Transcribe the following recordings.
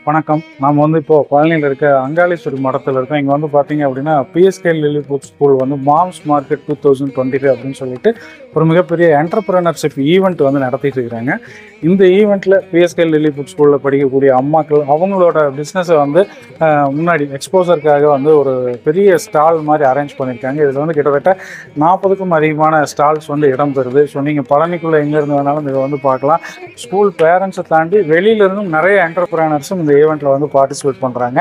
வணக்கம். நாம இப்போ பழனியில் இருக்க அங்காளீஸ்வரி மடத்தில் இருக்கோம். இங்கே பார்த்தீங்க அப்படின்னா பிஎஸ்கே லிலிபுட் ஸ்கூல் மாம்ஸ் மார்க்கெட் 2025 அப்படின்னு சொல்லிட்டு ஒரு மிகப்பெரிய என்டர்பிரனர்ஷிப் ஈவெண்ட் நடத்திட்டு இருக்கிறாங்க. இந்த ஈவெண்ட்டில் பிஎஸ்கே லிலிபுட் ஸ்கூலில் படிக்கக்கூடிய அம்மாக்கள் அவங்களோட பிஸ்னஸை முன்னாடி எக்ஸ்போசருக்காக ஒரு பெரிய ஸ்டால் மாதிரி அரேஞ்ச் பண்ணியிருக்காங்க. இதில் கிட்டத்தட்ட 40க்கும் அதிகமான ஸ்டால்ஸ் இடம் பெறுது. ஸோ நீங்கள் பழனிக்குள்ளே எங்கேருந்து வேணாலும் இதை பார்க்கலாம். ஸ்கூல் பேரண்ட்ஸை தாண்டி வெளியிலேருந்தும் நிறைய என்டர்பிரனர்ஸும் இந்த ஈவெண்ட்டில் பார்ட்டிசிபேட் பண்ணுறாங்க.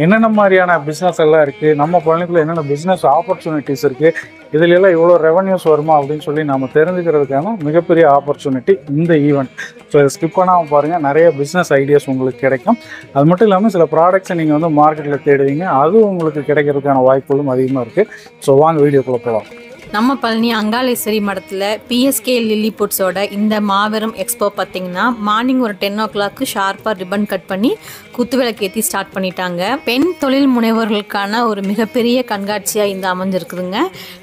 என்னென்ன மாதிரியான பிஸ்னஸ் எல்லாம் இருக்குது, நம்ம பழனிக்குள்ளே என்னென்ன பிஸ்னஸ் ஆப்பர்ச்சுனிட்டிஸ் இருக்குது, இதில் எல்லாம் இவ்வளோ ரெவன்யூஸ் வருமா அப்படின்னு சொல்லி நம்ம தெரிஞ்சுக்கிறதுக்கான மிகப்பெரிய ஆப்பர்ச்சுனிட்டி இந்த ஈவெண்ட். ஸோ இதை ஸ்கிப் பண்ணாமல் பாருங்கள். நிறைய பிஸ்னஸ் ஐடியாஸ் உங்களுக்கு கிடைக்கும். அது மட்டும் இல்லாமல் சில ப்ராடக்ட்ஸை நீங்கள் மார்க்கெட்டில் தேடுவீங்க, அதுவும் உங்களுக்கு கிடைக்கிறதுக்கான வாய்ப்புகளும் அதிகமாக இருக்குது. ஸோ வாங்க வீடியோக்குள்ளே போகலாம். நம்ம பழனி அங்காளீஸ்வரி மடத்தில் பிஎஸ்கே லில்லிபுட்ஸோட இந்த மாபெரும் எக்ஸ்போ பார்த்திங்கன்னா மார்னிங் ஒரு 10 o'clock ஷார்ப்பாக ரிப்பன் கட் பண்ணி குத்துவிளக்கு ஏற்றி ஸ்டார்ட் பண்ணிட்டாங்க. பெண் தொழில் முனைவோர்களுக்கான ஒரு மிகப்பெரிய கண்காட்சியாக இந்த அமைஞ்சிருக்குதுங்க.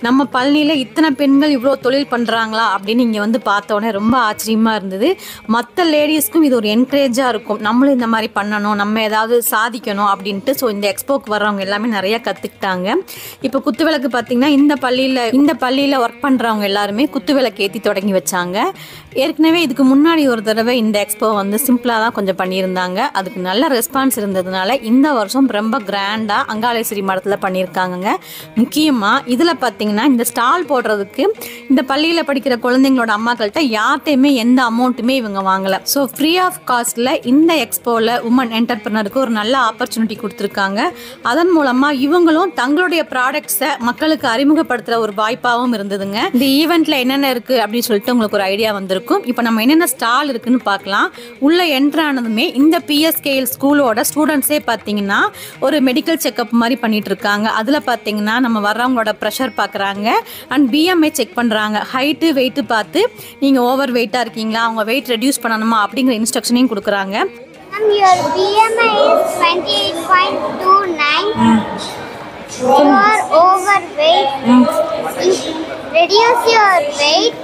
நம்ம பழனியில் இத்தனை பெண்கள் இவ்வளோ தொழில் பண்ணுறாங்களா அப்படின்னு இங்கே பார்த்தோன்னே ரொம்ப ஆச்சரியமாக இருந்தது. மற்ற லேடிஸ்க்கும் இது ஒரு என்கரேஜாக இருக்கும், நம்மளும் இந்த மாதிரி பண்ணணும், நம்ம ஏதாவது சாதிக்கணும் அப்படின்ட்டு. ஸோ இந்த எக்ஸ்போக்கு வர்றவங்க எல்லாமே நிறையா கற்றுக்கிட்டாங்க. இப்போ குத்துவிளக்கு பார்த்திங்கன்னா இந்த பள்ளியில் ஒர்க் பண்ணுறவங்க எல்லாருமே குத்துவிளக்கு ஏற்றி தொடங்கி வச்சாங்க. ஏற்கனவே இதுக்கு முன்னாடி ஒரு தடவை இந்த எக்ஸ்போ சிம்பிளாக தான் கொஞ்சம் பண்ணியிருந்தாங்க. அதுக்கு நல்ல ரெஸ்பான்ஸ் இருந்ததுனால இந்த வருஷம் ரொம்ப கிராண்டாக அங்காளீஸ்வரி மடத்தில் பண்ணியிருக்காங்க. முக்கியமாக இதில் பார்த்திங்கன்னா இந்த ஸ்டால் போடுறதுக்கு இந்த பள்ளியில் படிக்கிற குழந்தைங்களோட அம்மாக்கள்கிட்ட யார்கிட்டையுமே எந்த அமௌண்ட்டுமே இவங்க வாங்கலை. ஸோ ஃப்ரீ ஆஃப் காஸ்ட்டில் இந்த எக்ஸ்போவில் உமன் என்டர்பிரினருக்கு ஒரு நல்ல ஆப்பர்ச்சுனிட்டி கொடுத்துருக்காங்க. அதன் மூலமாக இவங்களும் தங்களுடைய ப்ராடக்ட்ஸை மக்களுக்கு அறிமுகப்படுத்துகிற ஒரு வாய்ப்பாகவும் இருந்ததுங்க. இந்த ஈவெண்ட்ல என்னென்ன இருக்கு அப்படின்னு சொல்லிட்டு உங்களுக்கு ஒரு ஐடியா வந்திருக்கும். இப்போ நம்ம என்னென்ன ஸ்டால் இருக்குன்னு பார்க்கலாம். உள்ள என்ட்ரு ஆனதுமே இந்த பிஎஸ்கே ஸ்கூலோட ஸ்டூடெண்ட்ஸே பார்த்தீங்கன்னா ஒரு மெடிக்கல் செக்அப் மாதிரி பண்ணிட்டு இருக்காங்க. அதில் பார்த்தீங்கன்னா நம்ம வர்றவங்களோட ப்ரெஷர் பார்க்குறாங்க அண்ட் பிஎம்ஐ செக் பண்ணுறாங்க. ஹைட்டு வெயிட்டு பார்த்து நீங்கள் ஓவர் வெயிட்டாக இருக்கீங்களா, அவங்க வெயிட் ரெடியூஸ் பண்ணணுமா அப்படிங்கிற இன்ஸ்ட்ரக்ஷனையும் கொடுக்குறாங்க. Your BMI is 28.29. You are overweight. Reduce your weight.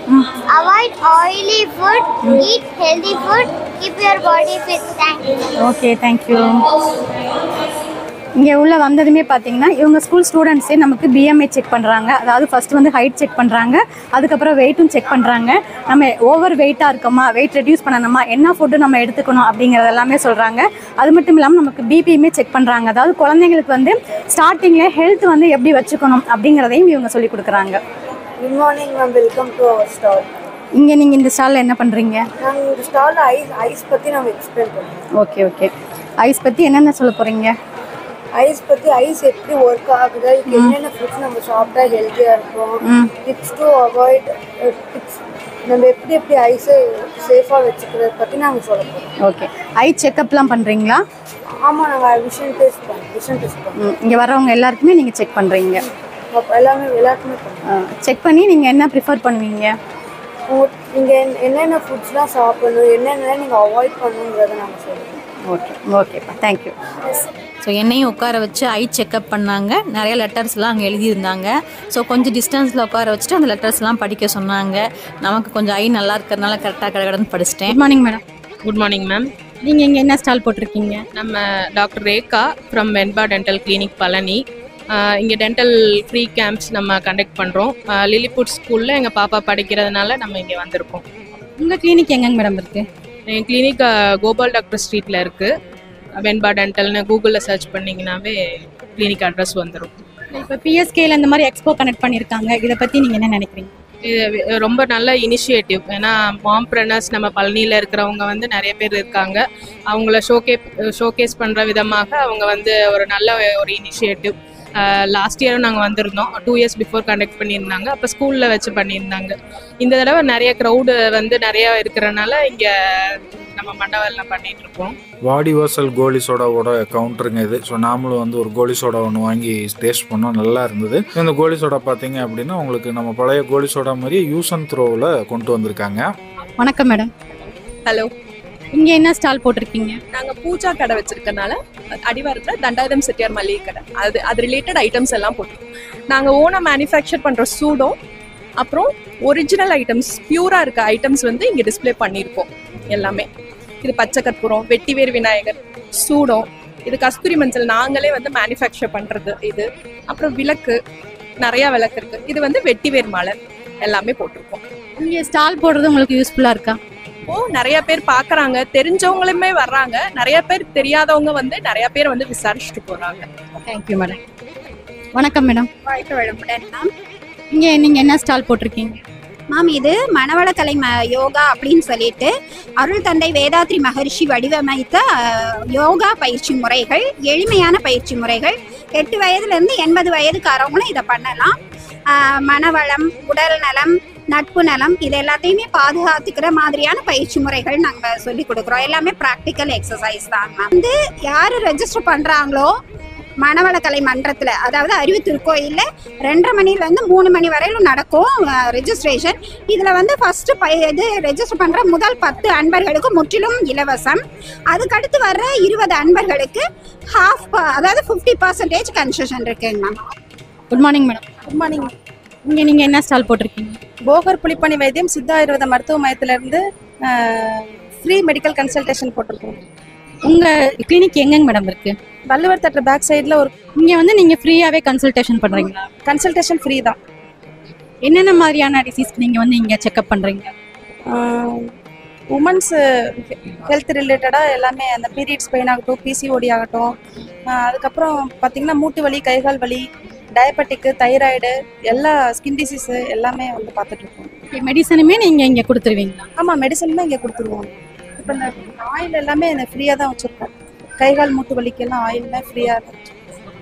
Avoid oily food. Eat healthy food. Keep your body fit. Thanks. Okay, thank you. இங்கே உள்ள வந்ததுமே பார்த்தீங்கன்னா இவங்க ஸ்கூல் ஸ்டூடெண்ட்ஸே நமக்கு பிஎம்ஐ செக் பண்ணுறாங்க. அதாவது ஃபஸ்ட்டு ஹைட் செக் பண்ணுறாங்க, அதுக்கப்புறம் வெயிட்டும் செக் பண்ணுறாங்க. நம்ம ஓவர் வெயிட்டாக இருக்கோமா, வெயிட் ரெடியூஸ் பண்ணணுமா, என்ன ஃபுட்டு நம்ம எடுத்துக்கணும் அப்படிங்கிறது எல்லாமே சொல்கிறாங்க. அது மட்டும் இல்லாமல் நமக்கு பிபியுமே செக் பண்ணுறாங்க. அதாவது குழந்தைங்களுக்கு ஸ்டார்டிங்கில் ஹெல்த் எப்படி வச்சுக்கணும் அப்படிங்கிறதையும் இவங்க சொல்லி கொடுக்குறாங்க. Good morning ma'am, welcome to our stall. இங்கே நீங்கள் இந்த ஸ்டாலில் என்ன பண்ணுறீங்க? நாங்கள் இந்த ஸ்டாலில் ஐஸ் பற்றி நம்ம எக்ஸ்பிளைன் பண்ணுறோம். ஓகே. ஐஸ் பற்றி என்னென்ன சொல்ல போகிறீங்க? ஐஸ் பற்றி ஐஸ் எப்படி ஒர்க் ஆகுது, என்னென்ன ஃபுட்ஸ் நம்ம சாப்பிட்டா ஹெல்த்தியாக இருக்கும், டிப்ஸ் டு அவாய்ட், டிப்ஸ் நம்ம எப்படி ஐஸை சேஃபாக வச்சுக்கிறத பற்றி நாங்கள் சொல்ல போகிறோம். ஓகே. ஐ செக்கப்லாம் பண்ணுறீங்களா? ஆமாம், நாங்கள் விஷன் டெஸ்ட் பண்ணுறோம். இங்கே வர்றவங்க எல்லாருக்குமே நீங்கள் செக் பண்ணுறீங்க? எல்லாருக்குமே பண்ணுறோம். செக் பண்ணி நீங்கள் என்ன ப்ரிஃபர் பண்ணுவீங்க? நீங்கள் என்னென்ன ஃபுட்ஸ்லாம் சாப்பிடணும், என்னென்ன நீங்கள் அவாய்ட் பண்ணுங்கிறத நாங்கள் சொல்லுவோம். ஓகேப்பா, தேங்க்யூ. ஸோ என்னையும் உட்கார வச்சு ஐ செக்அப் பண்ணாங்க. நிறைய லெட்டர்ஸ்லாம் அங்கே எழுதியிருந்தாங்க. ஸோ கொஞ்சம் டிஸ்டன்ஸில் உட்கார வச்சுட்டு அந்த லெட்டர்ஸ்லாம் படிக்க சொன்னாங்க. நமக்கு கொஞ்சம் ஐ நல்லா இருக்கிறதுனால கரெக்டாக கடகடன்னு படிச்சிட்டேன். Good morning madam. Good morning ma'am. நீங்கள் இங்கே என்ன ஸ்டால் போட்டிருக்கீங்க? நம்ம doctor Rekha from Venba dental clinic Palani. இங்கே டென்டல் ஃப்ரீ கேம்ப்ஸ் நம்ம கண்டக்ட் பண்ணுறோம். லிலிபுட் ஸ்கூலில் எங்கள் பாப்பா படிக்கிறதுனால நம்ம இங்கே வந்திருக்கோம். உங்கள் கிளினிக் எங்கேங்க மேடம் இருக்குது? எங்கள் கிளினிக் கோபால் டாக்டர் ஸ்ட்ரீட்டில் இருக்குது. வென்பா டென்டல்னு கூகுளில் சர்ச் பண்ணிங்கன்னாவே கிளினிக் அட்ரஸ் வந்துடும். இப்போ பிஎஸ்கேல இந்த மாதிரி எக்ஸ்போ கனெக்ட் பண்ணியிருக்காங்க, இதை பற்றி நீங்கள் என்ன நினைக்கிறீங்க? இது ரொம்ப நல்ல இனிஷியேட்டிவ். ஏன்னா மாம்ப்ரனர்ஸ் நம்ம பழனியில் இருக்கிறவங்க நிறைய பேர் இருக்காங்க. அவங்கள ஷோகேஸ் பண்ணுற விதமாக அவங்க ஒரு நல்ல ஒரு இனிஷியேட்டிவ். லாஸ்ட் இயரும் நாங்கள் வந்திருந்தோம். 2 years பிஃபோர் கண்டக்ட் பண்ணியிருந்தாங்க. அப்போ ஸ்கூலில் வச்சு பண்ணியிருந்தாங்க. இந்த தடவை நிறைய க்ரௌடு நிறையா இருக்கிறனால இங்கே நம்ம மண்டபம்லாம் பண்ணிட்டு இருக்கோம். வாடிவாசல் கோலி சோடாவோட கவுண்டருங்க இது. ஸோ நாமளும் ஒரு கோலி சோடா ஒன்று வாங்கி டேஸ்ட் பண்ணோம், நல்லா இருந்தது. இந்த கோலி சோடா பார்த்தீங்க அப்படின்னா உங்களுக்கு நம்ம பழைய கோலி சோடா மாதிரியே யூஸ் அண்ட் த்ரோவில் கொண்டு வந்திருக்காங்க. வணக்கம் மேடம். ஹலோ. இங்கே என்ன ஸ்டால் போட்டிருக்கீங்க? நாங்கள் பூஜா கடை வச்சிருக்கனால அடிவாரத்தில் தண்டாயுதம் செட்டியார் மளிகை கடை, அது ரிலேட்டட் ஐட்டம்ஸ் எல்லாம் போட்டிருக்கோம். நாங்கள் ஓனாக மேனுஃபேக்சர் பண்ணுற சூடோ, அப்புறம் ஒரிஜினல் ஐட்டம்ஸ், பியூராக இருக்க ஐட்டம்ஸ் இங்கே டிஸ்பிளே பண்ணியிருக்கோம் எல்லாமே. இது பச்சை கற்பூரம், வெட்டிவேர் விநாயகர், சூடம், இது கஸ்தூரி மஞ்சள் நாங்களே வந்து மேனுஃபேக்சர் பண்ணுறது இது. அப்புறம் விளக்கு, நிறையா விளக்கு இருக்குது. இது வந்து வெட்டிவேர் மாலை எல்லாமே போட்டிருக்கோம். இங்கே ஸ்டால் போடுறது உங்களுக்கு யூஸ்ஃபுல்லாக இருக்கா? நிறைய பேர் பார்க்குறாங்க, தெரிஞ்சவங்களுமே வர்றாங்க, நிறைய பேர் தெரியாதவங்க வந்து நிறைய பேர் வந்து விசாரிச்சுட்டு போகிறாங்க. Thank you madam. வணக்கம் மேடம். மேம், இங்கே நீங்கள் என்ன ஸ்டால் போட்டிருக்கீங்க? மேம் இது மனவளக்கலை யோகா அப்படின்னு சொல்லிட்டு அருள் தந்தை வேதாத்ரி மகரிஷி வடிவமைத்த யோகா பயிற்சி முறைகள், எளிமையான பயிற்சி முறைகள். 8 வயதுலேருந்து 80 வயதுக்காரவங்களும் இதை பண்ணலாம். மனவளம், உடல் நலம், நட்பு நலம் இது எல்லாத்தையுமே பாதுகாத்துக்கிற மாதிரியான பயிற்சி முறைகள் நாங்கள் சொல்லி கொடுக்குறோம். எல்லாமே ப்ராக்டிக்கல் எக்ஸசைஸ் தான் மேம். வந்து யார் ரெஜிஸ்டர் பண்ணுறாங்களோ மனவளக்கலை மன்றத்தில், அதாவது அறிவு திருக்கோயிலில் 2:30 மணிலேருந்து 3 மணி வரையிலும் நடக்கும் ரெஜிஸ்ட்ரேஷன். இதில் வந்து ஃபஸ்ட்டு இது ரெஜிஸ்டர் பண்ணுற முதல் 10 அன்பர்களுக்கு முற்றிலும் இலவசம். அதுக்கடுத்து வர்ற 20 அன்பர்களுக்கு அதாவது 50% கன்செஷன் இருக்குங்க ma'am. Good morning madam. Good morning. இங்கே நீங்கள் என்ன ஸ்டால் போட்டிருக்கீங்க? போகர் புலிப்பணி வைத்தியம் சித்தா ஆயுர்வேத மருத்துவ மையத்திலேருந்து ஃப்ரீ மெடிக்கல் கன்சல்டேஷன் போட்டிருக்கோம். உங்கள் கிளினிக் எங்கெங்க மேடம் இருக்குது? வள்ளுவர் தேட்டர் பேக் சைடில் ஒரு இங்கே வந்து நீங்கள் ஃப்ரீயாகவே கன்சல்டேஷன் பண்ணுறீங்களா? கன்சல்டேஷன் ஃப்ரீ தான். என்னென்ன மாதிரியான டிசீஸ்க்கு நீங்கள் வந்து இங்கே செக்அப் பண்ணுறீங்க? உமன்ஸ் ஹெல்த் ரிலேட்டடாக எல்லாமே, அந்த பீரியட்ஸ் பெயின் ஆகட்டும், பிசிஓடி ஆகட்டும், அதுக்கப்புறம் பார்த்திங்கன்னா மூட்டு வலி, கைகால் வலி, டயபெட்டிக்கு, தைராய்டு, எல்லா ஸ்கின் டிசீஸு எல்லாமே வந்து பார்த்துட்ருக்கோம். மெடிசனுமே நீங்கள் இங்கே கொடுத்துருவீங்களா? ஆமாம், மெடிசனுமே இங்கே கொடுத்துருவோம். இப்போ இந்த ஆயில் எல்லாமே ஃப்ரீயாக தான் வச்சுருக்கோம். கைகால் மூட்டு வலிக்கெல்லாம் ஆயில்லாம் ஃப்ரீயாக தான்.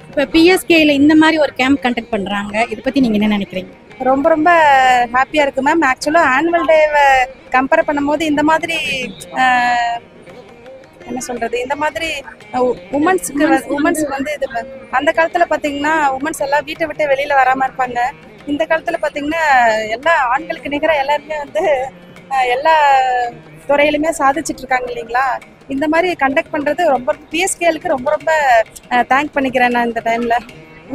இப்போ பிஎஸ்கேயில் இந்த மாதிரி ஒரு கேம்ப் கண்டக்ட் பண்ணுறாங்க, இதை பற்றி நீங்கள் என்ன நினைக்கிறீங்க? ரொம்ப ரொம்ப ஹாப்பியாக இருக்குது மேம். ஆக்சுவலாக ஆனுவல் டேவை கம்பேர் பண்ணும்போது இந்த மாதிரி என்ன சொல்கிறது, இந்த மாதிரி உமன்ஸுக்கு வந்து இது அந்த காலத்தில் பார்த்தீங்கன்னா உமன்ஸ் எல்லாம் வீட்டை விட்டு வெளியில் வராமல் இருப்பாங்க. இந்த காலத்தில் பார்த்தீங்கன்னா எல்லா ஆண்களுக்கு நிகராக எல்லாருமே வந்து எல்லா துறையிலுமே சாதிச்சுட்டு இருக்காங்க இல்லைங்களா. இந்த மாதிரி கண்டக்ட் பண்ணுறது ரொம்ப பிஎஸ்கேலுக்கு ரொம்ப ரொம்ப தேங்க் பண்ணிக்கிறேன் நான் இந்த டைமில்.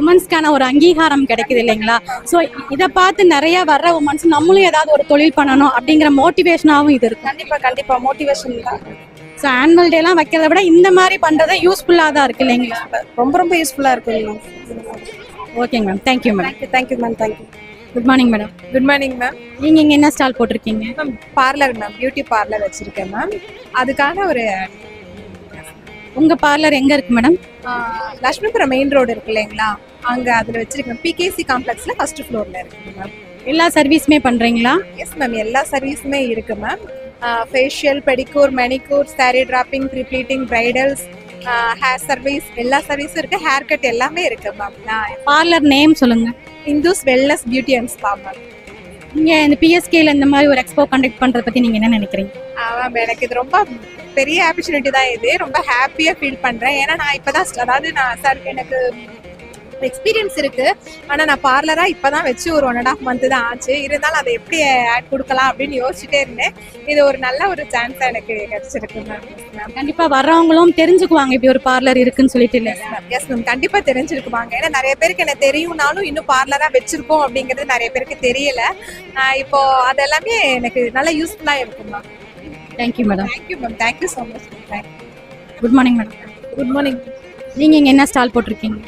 உமன்ஸ்க்கான ஒரு அங்கீகாரம் கிடைக்குது இல்லைங்களா. ஸோ இதை பார்த்து நிறைய வர்ற உமன்ஸ் நம்மளும் ஏதாவது ஒரு தொழில் பண்ணணும் அப்படிங்கிற மோட்டிவேஷனாகவும் இது இருக்கு. கண்டிப்பாக மோட்டிவேஷன் தான். ஸோ ஆனுவல் டேலாம் வைக்கிறத விட இந்த மாதிரி பண்ணுறது யூஸ்ஃபுல்லாக தான் இருக்குது இல்லைங்களா. ரொம்ப ரொம்ப யூஸ்ஃபுல்லாக இருக்குங்க. ஓகேங்க ma'am, thank you ma'am. Thank you ma'am, thank you. Good morning madam. Good morning ma'am. நீங்கள் இங்கே என்ன ஸ்டால் போட்டிருக்கீங்க? Ma'am parlour ma'am, beauty parlour வச்சுருக்கேன் மேம். அதுக்கான ஒரு உங்கள் பார்லர் எங்கே இருக்குது மேடம்? லட்சுமிபுரம் மெயின் ரோடு இருக்கு இல்லைங்களா, அங்கே அதில் வச்சுருக்கேன். பிகேசி காம்ப்ளெக்ஸில் ஃபர்ஸ்ட் ஃப்ளோரில் இருக்குது மேம். எல்லா சர்வீஸுமே பண்ணுறீங்களா? எஸ் மேம், எல்லா சர்வீஸுமே இருக்குது ma'am. Facial, pedicure, manicure, sari draping, prepleating, bridals, hair service, எல்லா சர்வீஸும் இருக்குது. ஹேர் கட் எல்லாமே இருக்குது மேம். பார்லர் நேம் சொல்லுங்கள். Indus wellness beauty and spa ma'am. இங்கே இந்த பிஎஸ்கேல இந்த மாதிரி ஒரு எக்ஸ்போ கண்டக்ட் பண்ணுறத பற்றி நீங்கள் என்ன நினைக்கிறீங்க? மேம் எனக்கு இது ரொம்ப பெரிய ஆப்பர்ச்சுனிட்டி தான். இது ரொம்ப ஹாப்பியாக ஃபீல் பண்ணுறேன். ஏன்னா நான் இப்போ தான் சார் எனக்கு எக்ஸ்பீரியன்ஸ் இருக்கு. ஆனால் நான் பார்லராக இப்போ தான் வச்சு ஒரு 1.5 மந்த் தான் ஆச்சு. இருந்தாலும் அதை எப்படி ஆட் கொடுக்கலாம் அப்படின்னு யோசிச்சுட்டே இருந்தேன். இது ஒரு நல்ல ஒரு சான்ஸாக எனக்கு கிடைச்சிருக்கு மேம். கண்டிப்பாக வர்றவங்களும் தெரிஞ்சுக்குவாங்க இப்படி ஒரு பார்லர் இருக்குன்னு சொல்லிட்டு. இல்லை எஸ் மேம், கண்டிப்பாக தெரிஞ்சிருக்குவாங்க. ஏன்னா நிறைய பேருக்கு என்ன தெரியும்னாலும் இன்னும் பார்லராக வச்சிருக்கோம் அப்படிங்கிறது நிறைய பேருக்கு தெரியல. இப்போ அதெல்லாமே எனக்கு நல்லா யூஸ்ஃபுல்லாக இருக்கும் ma'am. Thank you madam. Thank you ma'am, thank you so much. Thank you. Good morning madam. Good morning. நீங்கள் இங்கே என்ன ஸ்டால் போட்டிருக்கீங்க?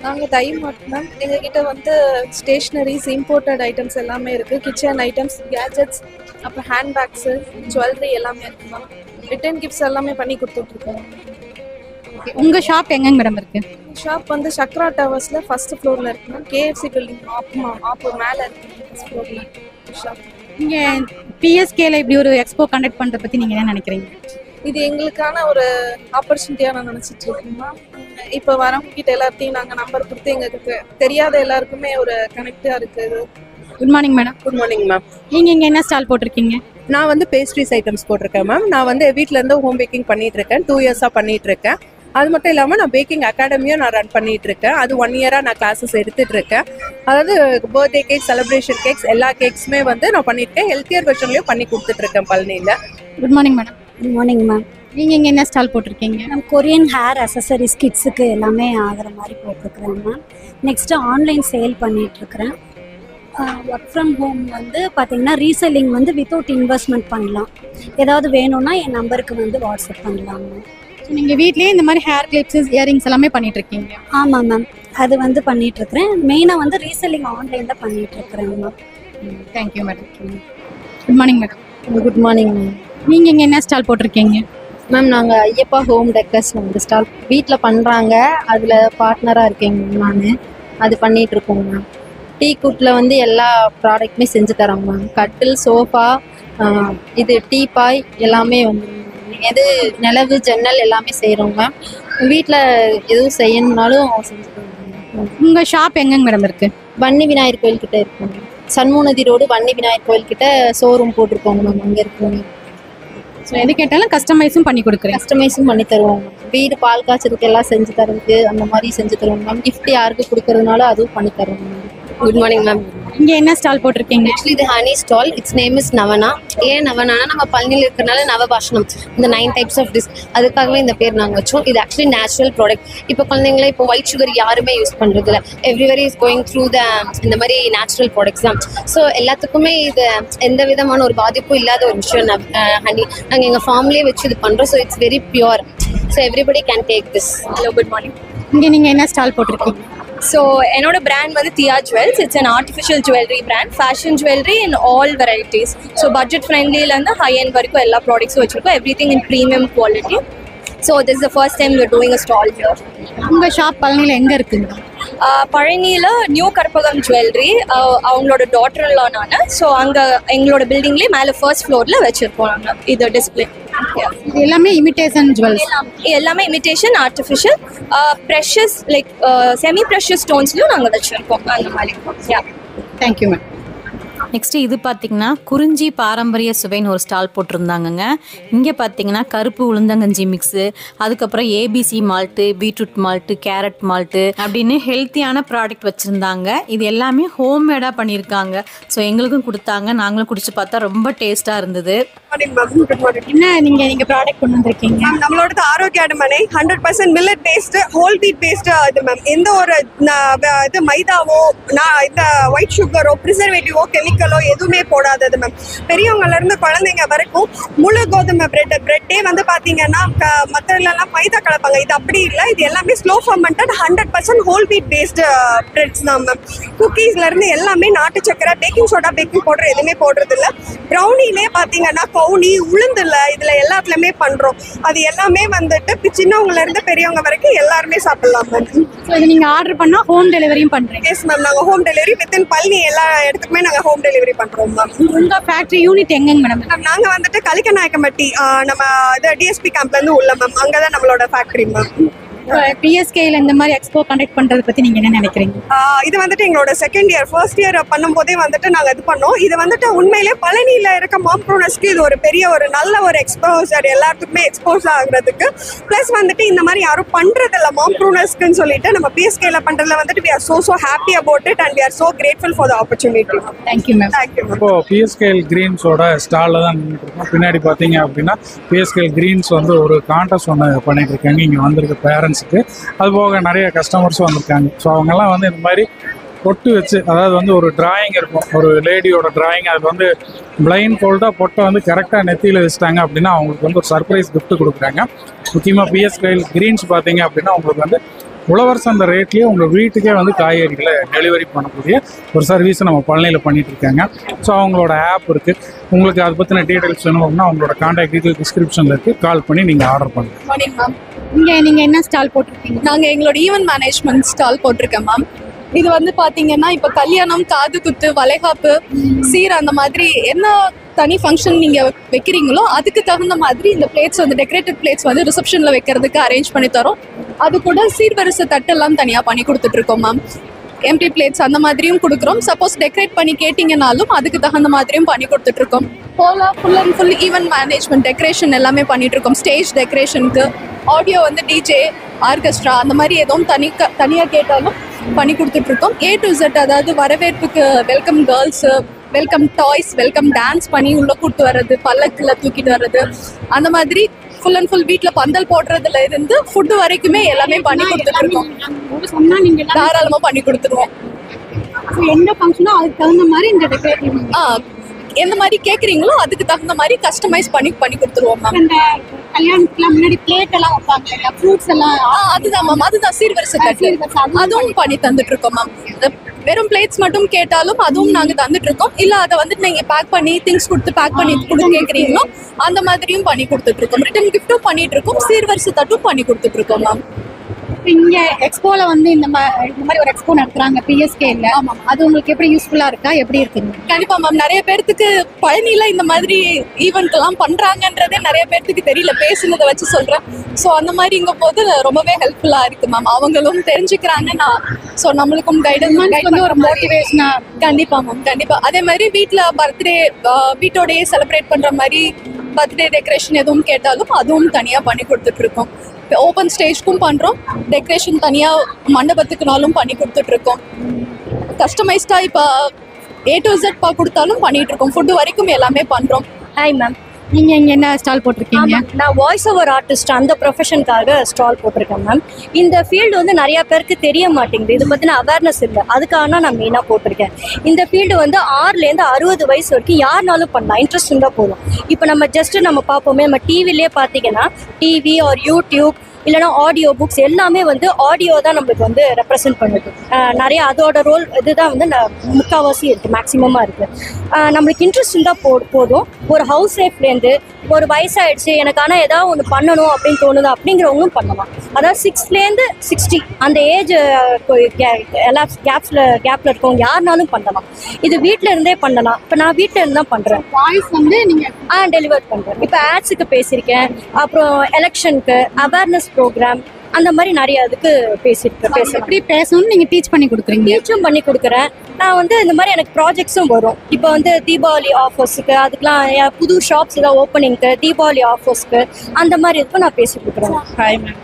நாங்கள் டைமார்ட் மேம். எங்ககிட்ட வந்து ஸ்டேஷ்னரிஸ், இம்போர்ட்டட் ஐட்டம்ஸ் எல்லாமே இருக்குது. கிச்சன் ஐட்டம்ஸ், கேஜெட்ஸ், அப்புறம் ஹேண்ட்பேக்ஸு, ஜுவல்லரி எல்லாமே இருக்குது மேம். ரிட்டர்ன் கிஃப்ட்ஸ் எல்லாமே பண்ணி கொடுத்துட்ருக்கோம். உங்கள் ஷாப் எங்கேங்க மேடம் இருக்குது? ஷாப் வந்து சக்ரா டவர்ஸில் ஃபர்ஸ்ட் ஃப்ளோரில் இருக்குது மேம். கேஎஃப்சி பில்டிங் ஆப்பு மேலே இருக்குது ஃபர்ஸ்ட் ஃப்ளோரில் ஷாப். இங்கே பிஎஸ்கேல இப்படி ஒரு எக்ஸ்போ கண்டக்ட் பண்ணுறத பற்றி நீங்கள் என்ன நினைக்கிறீங்க? இது எங்களுக்கான ஒரு ஆப்பர்ச்சுனிட்டியாக நான் நினச்சிட்டு இருக்கேன் மேம். இப்போ வரவங்க கிட்ட எல்லாத்தையும் நாங்கள் நம்பர் கொடுத்து எங்களுக்கு தெரியாத எல்லாருக்குமே ஒரு கனெக்டாக இருக்குது. Good morning madam. Good morning ma'am. நீங்கள் இங்கே என்ன ஸ்டால் போட்டிருக்கீங்க? நான் வந்து பேஸ்ட்ரிஸ் ஐட்டம்ஸ் போட்டிருக்கேன் மேம். நான் வந்து வீட்டிலேருந்து ஹோம் பேக்கிங் பண்ணிட்டு இருக்கேன். 2 இயர்ஸாக பண்ணிட்டு இருக்கேன். அது மட்டும் இல்லாமல் நான் பேக்கிங் அகாடமியும் நான் ரன் பண்ணிட்டு இருக்கேன். அது 1 இயராக நான் கிளாஸஸ் எடுத்துட்டு இருக்கேன். அதாவது பர்த்டே கேக், செலிப்ரேஷன் கேக்ஸ், எல்லா கேக்ஸுமே வந்து நான் பண்ணியிருக்கேன். ஹெல்த்தியர் வெர்ஷன்லையும் பண்ணி கொடுத்துட்ருக்கேன் பழனியில். Good morning madam. Good morning ma'am. நீங்கள் இங்கே என்ன ஸ்டால் போட்டிருக்கீங்க? மேம் கொரியன் ஹேர் அசசரிஸ் கிட்ஸுக்கு எல்லாமே ஆகிற மாதிரி போட்டிருக்கிறேன் மேம். நெக்ஸ்ட்டு ஆன்லைன் சேல் பண்ணிகிட்ருக்கிறேன். ஒர்க் ஃப்ரம் ஹோம் வந்து பார்த்திங்கன்னா ரீசெல்லிங் வந்து வித்தவுட் இன்வெஸ்ட்மெண்ட் பண்ணலாம். ஏதாவது வேணும்னா என் நம்பருக்கு வந்து வாட்ஸ்அப் பண்ணலாம் மேம். நீங்கள் வீட்லேயே இந்த மாதிரி ஹேர் கிளிப்ஸ் இயரிங்ஸ் எல்லாமே பண்ணிட்டு இருக்கீங்க? ஆமாம் மேம், அது வந்து பண்ணிகிட்ருக்கிறேன். மெயினாக வந்து ரீசெல்லிங் ஆன்லைனில் பண்ணிகிட்ருக்கிறேன் ma'am. Thank you madam. Good morning madam. Good morning ma'am. நீங்கள் இங்கே என்ன ஸ்டால் போட்டிருக்கீங்க? மேம் நாங்கள் ஐயப்பா ஹோம் டெக்கர்ஸ் வந்து ஸ்டால் வீட்டில் பண்ணுறாங்க, அதில் பார்ட்னராக இருக்கேங்க மேம். நான் அது பண்ணிகிட்ருக்கோங்க மேம். டீ குட்டில் வந்து எல்லா ப்ராடக்ட்டுமே செஞ்சு தரோங்க மேம். கட்டில், சோஃபா, இது டீபாய் எல்லாமே வந்து எது நிலவு ஜன்னல் எல்லாமே செய்கிறோங்க மேம். வீட்டில் எதுவும் செய்யணுன்னாலும் செஞ்சு தரோங்க. உங்கள் ஷாப் எங்கேங்க மேடம் இருக்குது? வன்னி விநாயகர் கோயில்கிட்ட இருக்குங்க. சண்முகநதி ரோடு வன்னி விநாயகர் கோயில்கிட்ட ஷோரூம் போட்டிருக்கோங்க மேம். அங்கே இருக்குங்க. ஸோ எது கேட்டாலும் கஸ்டமைஸும் பண்ணி கொடுக்குறேன். கஸ்டமைஸும் பண்ணி தருவோம். வீடு பால் காய்ச்சதுக்கு எல்லாம் செஞ்சு தரதுக்கு அந்த மாதிரி செஞ்சு தருவோம் மேம். கிஃப்ட் யாருக்கு கொடுக்கறதுனால அதுவும் பண்ணி தருவோம் மேம். Good morning ma'am. இங்கே என்ன ஸ்டால் போட்டிருக்கீங்க? ஆக்சுவலி இது honey stall. It's name is Navana. ஏன் நவனானா நம்ம பழனியில் இருக்கிறனால நவபாஷணம், இந்த 9 டைப்ஸ் ஆஃப் டிஷ், அதுக்காகவே இந்த பேர் நாங்கள் வச்சோம். இது ஆக்சுவலி நேச்சுரல் ப்ராடக்ட். இப்போ குழந்தைங்களே இப்போ ஒயிட் சுகர் யாருமே யூஸ் பண்ணுறது இல்லை. எவ்ரிவரி இஸ் கோயிங் த்ரூ த இந்த மாதிரி நேச்சுரல் ப்ராடக்ட்ஸ் தான். ஸோ எல்லாத்துக்குமே இது எந்த விதமான ஒரு பாதிப்பும் இல்லாத ஒரு விஷயம். ஹனி நாங்கள் எங்கள் ஃபார்ம்லேயே வச்சு இது பண்ணுறோம். So it's very pure. So everybody can take this. Hello, good morning. இங்கே நீங்கள் என்ன ஸ்டால் போட்டிருக்கீங்க? ஸோ என்னோட பிராண்ட் வந்து Diya jewels. It's an artificial jewellery brand. Fashion jewellery in all varieties. So budget ஃப்ரெண்ட்லிலேருந்து ஹை எண்ட் வரைக்கும் எல்லா ப்ராடக்ட்ஸும் வச்சுருக்கோம். Everything in premium quality. So this is the first time we're doing a stall here. உங்கள் shop பழனியில் எங்கே இருக்குங்க? பழனியில் நியூ கற்பகம் ஜுவல்லரி அவங்களோட டாட்டர்ல நான். ஸோ அங்கே எங்களோட பில்டிங்லேயே மேலே ஃபர்ஸ்ட் ஃப்ளோரில் வச்சுருக்கோம் நாங்கள் இது டிஸ்பிளே. எல்லாமே இமிட்டேஷன் ஜுவல்ஸ். எல்லாமே imitation, artificial, precious like semi precious ஸ்டோன்ஸ்லையும் நாங்கள் வச்சுருக்கோம் அந்த மாதிரி. Thank you ma'am. நெக்ஸ்ட்டு இது பார்த்திங்கன்னா குறிஞ்சி பாரம்பரிய சுவைன்னு ஒரு ஸ்டால் போட்டிருந்தாங்கங்க. இங்கே பார்த்தீங்கன்னா கருப்பு உளுந்தங்கஞ்சி மிக்ஸு, அதுக்கப்புறம் ABC malt, beetroot malt, carrot malt அப்படின்னு ஹெல்த்தியான ப்ராடக்ட் வச்சுருந்தாங்க. இது எல்லாமே ஹோம்மேடாக பண்ணியிருக்காங்க. ஸோ எங்களுக்கும் கொடுத்தாங்க, நாங்களும் குடிச்சு பார்த்தா ரொம்ப டேஸ்ட்டாக இருந்தது. என்ன நீங்கள் ப்ராடக்ட் கொண்டு வந்திருக்கீங்க? நம்மளோட ஆரோக்கிய அடமனை 100% millet based, whole wheat based இது மேம். எந்த ஒரு இது மைதாவோ இந்த ஒயிட் சுகரோ ப்ரிசர்வேட்டிவோ கெமிக்கலோ எதுவுமே போடாதது மேம். பெரியவங்கலேருந்து குழந்தைங்க வரைக்கும் முழு கோதுமை பிரெட்டே வந்து பார்த்தீங்கன்னா மற்றலாம் மைதா கலப்பாங்க. இது அப்படி இல்லை. இது எல்லாமே slow fermented 100% whole wheat based breads தான் மேம். குக்கீஸ்லேருந்து எல்லாமே நாட்டு சக்கரை, பேக்கிங் சோடா, பேக்கிங் பவுடர் எதுவுமே போடுறது இல்லை. ப்ரௌனிலே பார்த்தீங்கன்னா கவுனி, உளுந்து இல்லை, இதில் எல்லாத்துலேயுமே பண்ணுறோம். அது எல்லாமே வந்துட்டு சின்னவங்கலேருந்து பெரியவங்க வரைக்கும் எல்லாருமே சாப்பிட்லாம் மேம். ஸோ இது நீங்கள் ஆர்டர் பண்ணால் ஹோம் டெலிவரியும் பண்ணுறீங்க? எஸ் மேம், நாங்கள் ஹோம் டெலிவரி வித்தின் பழனி எல்லா இடத்துக்குமே நாங்கள் ஹோம் டெலிவரி பண்ணுறோம் மேம். உங்கள் ஃபேக்ட்ரி யூனிட் எங்கேங்க மேடம்? நாங்கள் வந்துட்டு கலிக்கநாயக்கம்பட்டி நம்ம இது டிஎஸ்பி கேம்ப்லேருந்து உள்ள மேம். அங்கே தான் நம்மளோட ஃபேக்ட்ரி மேம். பிஎஸ்கேல இந்த மாதிரி எக்ஸ்போ கண்டக்ட் பண்றத பத்தி நீங்க என்ன நினைக்கிறீங்க? இது வந்துட்டு எங்களோட செகண்ட் இயர், ஃபர்ஸ்ட் இயர் பண்ணும்போதே வந்துட்டு நாங்கள் இது பண்ணோம். இது வந்துட்டு உண்மையிலே பழனியில் இருக்க மாம்ப்ரூனர்ஸ்க்கு இது ஒரு பெரிய ஒரு நல்ல ஒரு எக்ஸ்போசர், எல்லாத்துக்குமே எக்ஸ்போஸ் ஆகுறதுக்கு. ப்ளஸ் வந்துட்டு இந்த மாதிரி யாரும் பண்ணுறதில்ல மாம்ப்ரூனர்ஸ்க்குன்னு சொல்லிட்டு நம்ம பிஎஸ்கேல பண்ணுறதுல வந்துட்டு we are so happy about it and we are so grateful for the opportunity. Thank you ma'am. Thank you ma'am. இப்போ பிஎஸ்கேஎல் கிரீன்ஸோட ஸ்டாலில் தான் நின்றுட்டு இருக்கோம். பின்னாடி பார்த்தீங்க அப்படின்னா பிஎஸ்கேஎல் கிரீன்ஸ் வந்து ஒரு கான்டெஸ்ட் ஒன்று பண்ணிட்டு இருக்காங்க. இங்கே வந்திருக்க பேரண்ட்ஸுக்கு, அது போக நிறைய கஸ்டமர்ஸும் வந்திருக்காங்க. ஸோ அவங்கெல்லாம் வந்து இந்த மாதிரி பொட்டு வச்சு, அதாவது வந்து ஒரு டிராயிங் இருக்கும், ஒரு லேடியோட டிராயிங், அது வந்து பிளைண்ட் ஃபோல்டாக பொட்டை வந்து கரெக்டாக நெத்தியில் வச்சுட்டாங்க அப்படின்னா அவங்களுக்கு வந்து ஒரு சர்ப்ரைஸ் கிஃப்ட் கொடுக்குறாங்க. முக்கியமாக பிஎஸ்கேஎல் கிரீன்ஸ் பார்த்தீங்க அப்படின்னா உங்களுக்கு வந்து உழவர் சந்தை ரேட்லேயே உங்கள் வீட்டுக்கே வந்து காய்கறிகளை டெலிவரி பண்ணக்கூடிய ஒரு சர்வீஸை நம்ம பழனியில் பண்ணிகிட்டு இருக்காங்க. ஸோ அவங்களோட ஆப் இருக்குது. உங்களுக்கு அதை பற்றின டீட்டெயில்ஸ் வேணும் அப்படின்னா அவங்களோட கான்டாக்ட் டீட்டெயில் டிஸ்கிரிப்ஷனில் இருக்குது, கால் பண்ணி நீங்கள் ஆர்டர் பண்ணுங்கள். Morning ma'am. இங்கே நீங்கள் என்ன ஸ்டால் போட்டிருக்கீங்க? நாங்கள் எங்களோட ஈவென்ட் மேனேஜ்மெண்ட் ஸ்டால் போட்டிருக்கேன் மேம். இது வந்து பார்த்தீங்கன்னா இப்போ கல்யாணம், காது குத்து, வளைகாப்பு, சீர் அந்த மாதிரி என்ன தனி ஃபங்க்ஷன் நீங்கள் வைக்கிறீங்களோ அதுக்கு தகுந்த மாதிரி இந்த பிளேட்ஸ் வந்து டெக்கரேட்டட் பிளேட்ஸ் வந்து ரிசப்ஷனில் வைக்கிறதுக்கு அரேஞ்ச் பண்ணி தரோம். அது கூட சீர்வரிசை தட்டெல்லாம் தனியாக பண்ணி கொடுத்துட்ருக்கோம் மேம். எம்டி பிளேட்ஸ் அந்த மாதிரியும் கொடுக்குறோம். சப்போஸ் டெக்கரேட் பண்ணி கேட்டிங்கனாலும் அதுக்கு தகுந்த மாதிரியும் பண்ணி கொடுத்துட்ருக்கோம். Full and full event management, decoration எல்லாமே பண்ணிகிட்ருக்கோம். ஸ்டேஜ் டெக்கரேஷனுக்கு, ஆடியோ வந்து டிஜே, ஆர்கெஸ்ட்ரா அந்த மாதிரி எதுவும் தனியாக கேட்டாலும் பண்ணி கொடுத்துட்ருக்கோம். A to Z, அதாவது வரவேற்புக்கு welcome girls, welcome toys, welcome dance பண்ணி உள்ளே கூப்பிட்டு வர்றது, பல்லக்கில் தூக்கிட்டு வர்றது, அந்த மாதிரி ஃபுல் அண்ட் ஃபுல் வீட்டில் பந்தல் போடுறதுல இருந்து ஃபுட்டு வரைக்குமே எல்லாமே பண்ணி கொடுத்துட்ருக்கோம். சொன்னால் நீங்கள் தாராளமாக பண்ணி கொடுத்துருவோம். எந்த ஃபங்க்ஷனோ அதுக்கு தகுந்த மாதிரி இந்த டெக்கரேட்டிவ் எந்த மாதிரி கேட்குறீங்களோ அதுக்கு தகுந்த மாதிரி கஸ்டமைஸ் பண்ணி கொடுத்துருவோம் மேம். இந்த கல்யாணத்துக்குலாம் முன்னாடி பிளேட் எல்லாம் வைப்பாங்க, ஃப்ரூட்ஸ் எல்லாம். அதுதான் மேம், அதுதான் சீர்வரிசை தட்டு, அதுவும் பண்ணி தந்துட்டு இருக்கோம் மேம். வெறும் பிளேட்ஸ் மட்டும் கேட்டாலும் அதுவும் நாங்க தந்துட்டு இருக்கோம். இல்ல அதை வந்துட்டு நீங்க பேக் பண்ணி திங்ஸ் கொடுத்து பேக் பண்ணி கொடுத்து கேட்குறீங்களோ அந்த மாதிரியும் பண்ணி கொடுத்துட்டு இருக்கோம். ரிட்டர்ன் கிஃப்ட்டும் பண்ணிட்டு இருக்கோம், சீர்வரிசை தட்டும் பண்ணி கொடுத்துட்டு இருக்கோம் மேம். இங்க எக்ஸ்போல வந்து இந்த மாதிரி ஒரு எக்ஸ்போ நடத்துறாங்க பிஎஸ்கேல. அது உங்களுக்கு எப்படி யூஸ்ஃபுல்லா இருக்கா, எப்படி இருக்குங்க? கண்டிப்பா மேம், நிறைய பேர்த்துக்கு பழனியில இந்த மாதிரி ஈவெண்ட் எல்லாம் பண்றாங்கன்றதே நிறைய பேர்த்துக்கு தெரியல, பேசுனதை வச்சு சொல்றேன். ஸோ அந்த மாதிரி இங்க போது ரொம்பவே ஹெல்ப்ஃபுல்லா இருக்கு மேம். அவங்களும் தெரிஞ்சுக்கிறாங்க, ஸோ நம்மளுக்கும் கைடன்ஸ் ஒரு மோட்டிவேஷனா. கண்டிப்பா மேம், கண்டிப்பா. அதே மாதிரி வீட்டுல பர்த்டே வீட்டோடய செலிப்ரேட் பண்ற மாதிரி பர்த்டே டெக்கரேஷன் எதுவும் கேட்டாலும் அதுவும் தனியா பண்ணி கொடுத்துட்டு இருக்கோம். ஓப்பன் ஸ்டேஜ்க்கும் பண்றோம், டெக்கரேஷன் தனியா மண்டபத்துக்குனாலும் பண்ணி கொடுத்துட்டு இருக்கோம். கஸ்டமைஸ்டா இப்போ A to Z கொடுத்தாலும் பண்ணிட்டு இருக்கோம். ஃபுட் வரைக்கும் எல்லாமே பண்றோம். ஹாய் மேம், நீங்க இங்க என்ன ஸ்டால் போட்டிருக்கீங்க? நான் வாய்ஸ் ஓவர் ஆர்டிஸ்ட், அந்த ப்ரொஃபஷனுக்காக ஸ்டால் போட்டிருக்கேன் மேம். இந்த ஃபீல்டு வந்து நிறைய பேருக்கு தெரிய மாட்டேங்குது, இது பற்றின அவேர்னஸ் இல்லை, அதுக்காக நான் மெயினாக போட்டிருக்கேன். இந்த ஃபீல்டு வந்து 6லேருந்து 60 வயசு வரைக்கும் யாருனாலும் பண்ணலாம், இன்ட்ரெஸ்ட் இருந்தால் போதும். இப்போ நம்ம ஜஸ்ட்டு நம்ம பார்ப்போமே, நம்ம டிவிலே பார்த்தீங்கன்னா டிவி ஆர் யூடியூப் இல்லைனா ஆடியோ புக்ஸ் எல்லாமே வந்து ஆடியோ தான் நம்மளுக்கு வந்து ரெப்ரசென்ட் பண்ணுது. நிறைய அதோட ரோல் இதுதான் வந்து முக்கால்வாசி இருக்குது, மேக்ஸிமமாக இருக்குது. நம்மளுக்கு இன்ட்ரெஸ்ட் இருந்தால் போதும். ஒரு ஹவுஸ் ஒய்ஃப்லேருந்து ஒரு வயசாகிடுச்சு எனக்கு ஆனால் ஏதாவது ஒன்று பண்ணணும் அப்படின்னு தோணுது அப்படிங்கிறவங்களும் பண்ணலாம். அதாவது 6லேருந்து 60 அந்த ஏஜ் கேப்பில் இருக்கவங்க யாருனாலும் பண்ணலாம். இது வீட்டில் இருந்தே பண்ணலாம். இப்போ நான் வீட்டில் இருந்து தான் பண்ணுறேன். வாய்ஸ் வந்து நீங்கள் டெலிவர் பண்ணுறேன். இப்போ ஆட்ஸுக்கு பேசியிருக்கேன், அப்புறம் எலெக்ஷனுக்கு, அவேர்னஸ் ப்ரோக்ராம், அந்த மாதிரி நிறைய அதுக்கு பேசுறேன். எப்படி பேசணும்னு நீங்கள் டீச் பண்ணி கொடுக்குறீங்க? டீச்சும் பண்ணி கொடுக்குறேன். நான் வந்து இந்த மாதிரி எனக்கு ப்ராஜெக்ட்ஸும் வரும். இப்போ வந்து தீபாவளி ஆஃபர்ஸுக்கு, அதுக்கெலாம் புது ஷாப்ஸ் ஏதாவது ஓப்பனிங்க்கு, தீபாவளி ஆஃபர்ஸ்க்கு, அந்த மாதிரி இதுக்கு நான் பேசி கொடுக்குறேன். ஹாய் மேம்,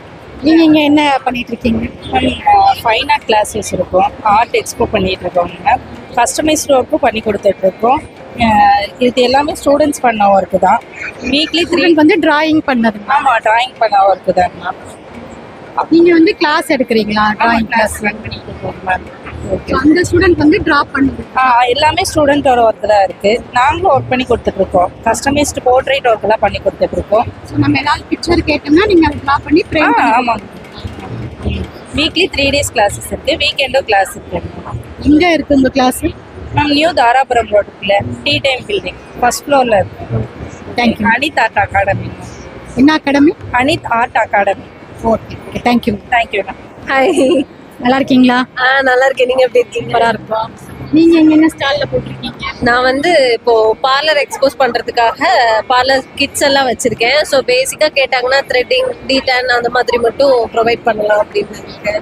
நீங்கள் இங்கே என்ன பண்ணிட்டு இருக்கீங்க? ஃபைன் ஆர்ட் கிளாஸஸ் இருக்கும், ஆர்ட் எக்ஸ்போ பண்ணிட்டு இருக்கோங்க, கஸ்டமைஸ்டு ஒர்க்கும் பண்ணி கொடுத்துட்டு இருக்கோம். இது எல்லாமே ஸ்டூடெண்ட்ஸ் பண்ண ஒர்க்கு தான். வீக்லி 3 வந்து டிராயிங் பண்ணது. ஆமாம், டிராயிங் பண்ண ஒர்க்கு தான் மேம். நீங்கள் வந்து கிளாஸ் எடுக்கிறீங்களா? டிராயிங் கிளாஸ் ரன் பண்ணிட்டு இருக்கோம் மேம். அந்த ஸ்டூடெண்ட் வந்து ட்ரா பண்ணுது. எல்லாமே ஸ்டூடெண்ட்டோட ஒர்க்கு தான் இருக்குது. நாங்களும் ஒர்க் பண்ணி கொடுத்துட்ருக்கோம். கஸ்டமைஸ்டு போர்ட்ரேட் ஒர்க்கெல்லாம் பண்ணி கொடுத்துட்ருக்கோம். ஸோ நம்ம ஏதாவது பிக்சர் கேட்டோம்னா நீங்கள் அதை ட்ரா பண்ணி ஃப்ரேம். ஆமாம், வீக்லி 3 days கிளாஸஸ் இருக்குது, வீக்கெண்டும் கிளாஸ் இருக்குது. எங்கே இருக்குது உங்கள் கிளாஸு? மேம் நியூ தாராபுரம் ரோட்டுக்குள்ள டீ டைம் பில்டிங் ஃபர்ஸ்ட் ஃப்ளோரில் இருக்குது. தேங்க்யூ. Anith art academy. என்ன academy? Anith art academy. Okay, thank you. Thank you ma'am. Hi, நல்லா இருக்கீங்களா? நல்லா இருக்கேன். நீங்கள் எப்படி இருக்கீங்க? சூப்பராக இருக்கும். நீங்கள் எங்கே என்ன ஸ்டாலில் போட்டிருக்கீங்க? நான் வந்து இப்போது பார்லர் எக்ஸ்போஸ் பண்ணுறதுக்காக பார்லர் கிட்ஸ் எல்லாம் வச்சுருக்கேன். ஸோ பேசிக்காக கேட்டாங்கன்னா த்ரெட்டிங், டீடான் அந்த மாதிரி மட்டும் ப்ரொவைட் பண்ணலாம் அப்படின்னு இருக்கேன்.